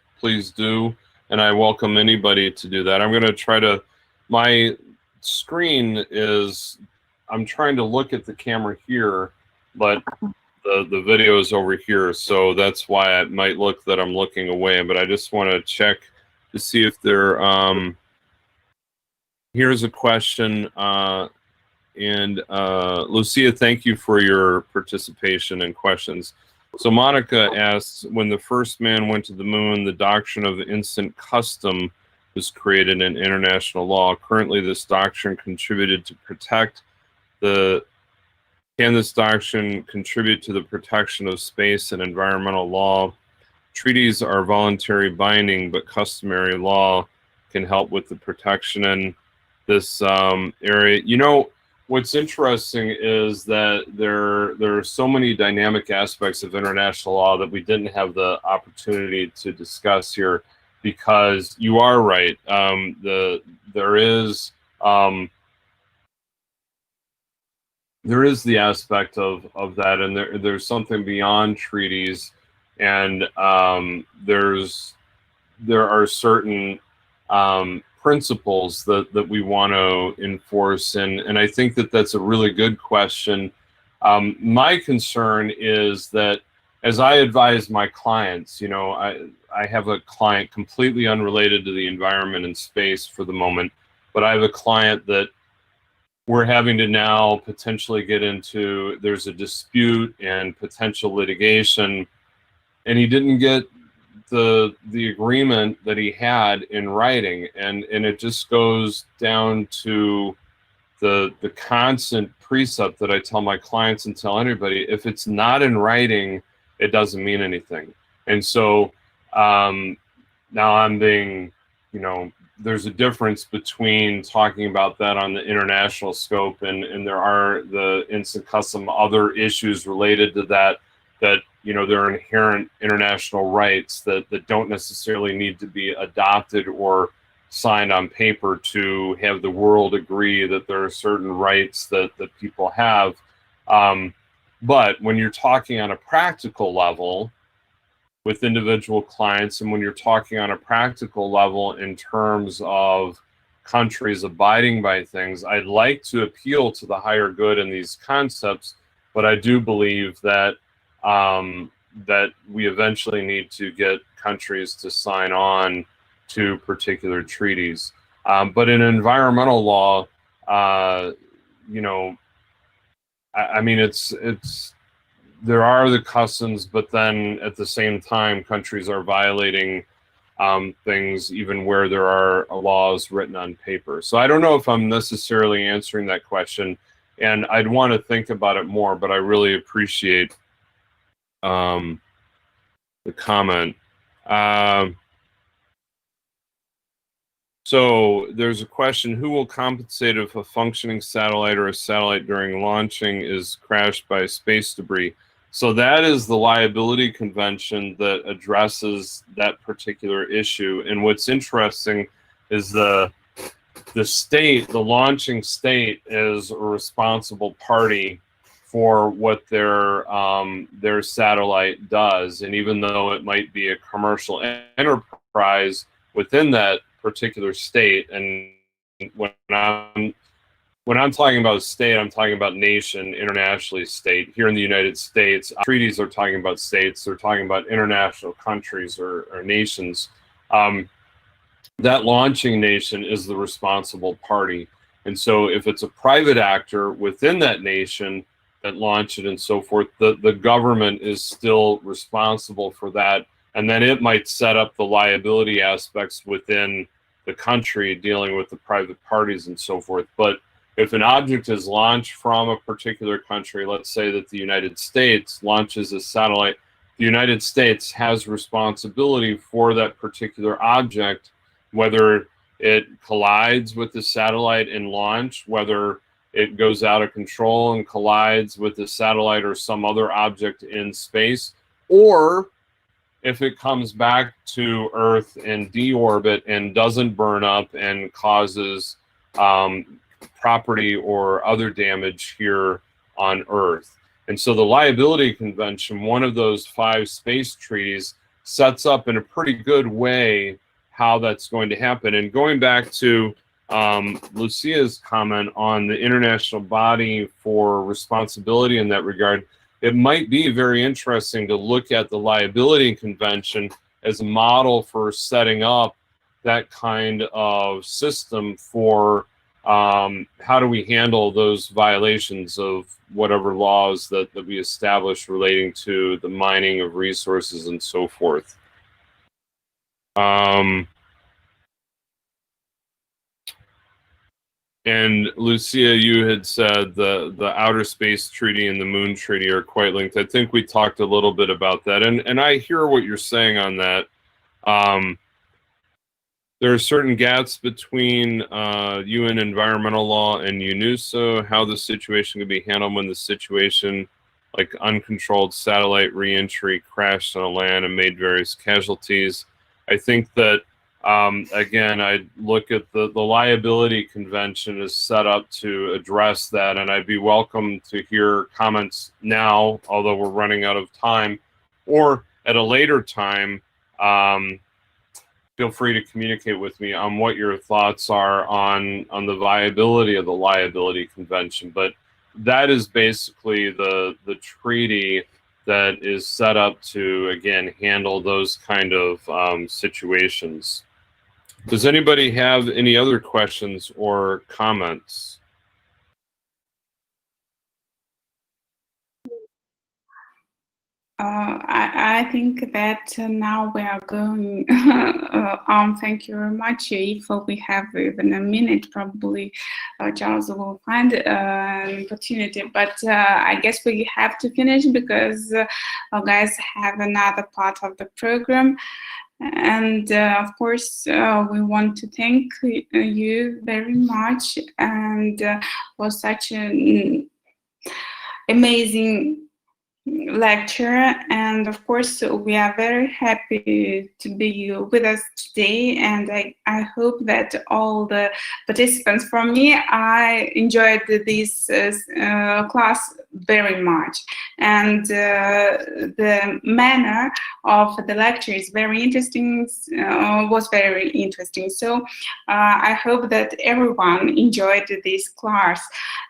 do. And I welcome anybody to do that. I'm going to try to, my screen is, I'm trying to look at the camera here, but the video is over here. So that's why it might look that I'm looking away, but I just want to check to see if there, here's a question. And Lucia, thank you for your participation and questions. So Monica asks, when the first man went to the moon, the doctrine of instant custom was created in international law. Currently, this doctrine contributed to protect the, can this doctrine contribute to the protection of space and environmental law? Treaties are voluntary binding, but customary law can help with the protection in this area. What's interesting is that there are so many dynamic aspects of international law that we didn't have the opportunity to discuss here, because you are right. There is the aspect of that, and there's something beyond treaties, and there are certain principles that we want to enforce, and I think that's a really good question. My concern is that as I advise my clients, I have a client completely unrelated to the environment and space for the moment, but I have a client that we're having to now potentially get into, there's a dispute and potential litigation, and he didn't get the agreement that he had in writing, and it just goes down to the constant precept that I tell my clients and tell anybody: if it's not in writing, it doesn't mean anything. And so now I'm being, there's a difference between talking about that on the international scope, and there are the instant custom other issues related to that there are inherent international rights that don't necessarily need to be adopted or signed on paper to have the world agree that there are certain rights that people have. But when you're talking on a practical level with individual clients, and when you're talking on a practical level in terms of countries abiding by things, I'd like to appeal to the higher good in these concepts, but I do believe that that we eventually need to get countries to sign on to particular treaties. But in environmental law, I mean, it's there are the customs, but then at the same time, countries are violating things even where there are laws written on paper. So I don't know if I'm necessarily answering that question, and I'd want to think about it more, but I really appreciate the comment. So there's a question: who will compensate if a functioning satellite or a satellite during launching is crashed by space debris? So that is the liability convention that addresses that particular issue. And what's interesting is the the state, the launching state, is a responsible party for what their satellite does, and even though it might be a commercial enterprise within that particular state, and when I'm talking about state, I'm talking about nation, internationally state. Here in the United States, treaties are talking about states. They're talking about international countries or nations. That launching nation is the responsible party. And so if it's a private actor within that nation that launched it and so forth, the government is still responsible for that. And then it might set up the liability aspects within the country dealing with the private parties and so forth. But if an object is launched from a particular country, let's say that the United States launches a satellite, the United States has responsibility for that particular object, whether it collides with the satellite in launch, whether it goes out of control and collides with the satellite or some other object in space, or if it comes back to Earth and deorbit and doesn't burn up and causes property or other damage here on Earth. And so the Liability Convention, one of those 5 space treaties, sets up in a pretty good way how that's going to happen. And going back to Lucia's comment on the international body for responsibility in that regard, it might be very interesting to look at the Liability Convention as a model for setting up that kind of system for how do we handle those violations of whatever laws that we establish relating to the mining of resources and so forth. And Lucia, you had said the Outer Space Treaty and the Moon Treaty are quite linked. I think we talked a little bit about that, and I hear what you're saying on that. There are certain gaps between UN environmental law and UNUSO, how the situation can be handled when the situation, like uncontrolled satellite reentry, crashed on a land and made various casualties. I think that, again, I'd look at the Liability Convention is set up to address that, and I'd be welcome to hear comments now, although we're running out of time, or at a later time. Feel free to communicate with me on what your thoughts are on the viability of the Liability Convention. But that is basically the treaty that is set up to, again, handle those kind of situations. Does anybody have any other questions or comments? I think that now we are going on. Thank you very much. If we have even a minute, probably Charles will find an opportunity. But I guess we have to finish because our guys have another part of the program. And of course, we want to thank you very much and for such an amazing lecture. And of course we are very happy to be with us today, and I hope that all the participants, from me, I enjoyed this class very much, and the manner of the lecture is very interesting, was very interesting. So I hope that everyone enjoyed this class,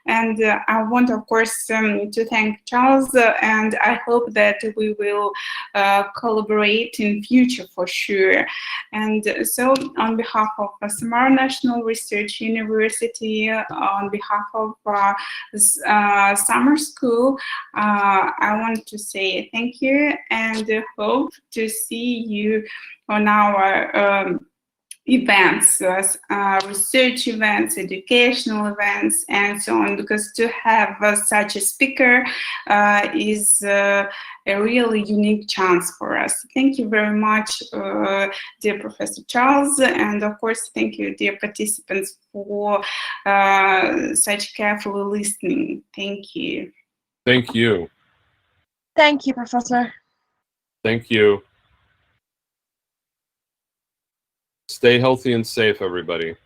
and I want, of course, to thank Charles, and I hope that we will collaborate in future for sure. And so on behalf of Samara National Research University, on behalf of Summer School, I want to say thank you and hope to see you on our events, research events, educational events, and so on, because to have such a speaker is a really unique chance for us. Thank you very much, dear Professor Charles, and of course, thank you, dear participants, for such careful listening. Thank you. Thank you. Thank you, Professor. Thank you. Stay healthy and safe, everybody.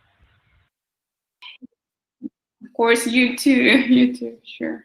course, you too. You too, sure.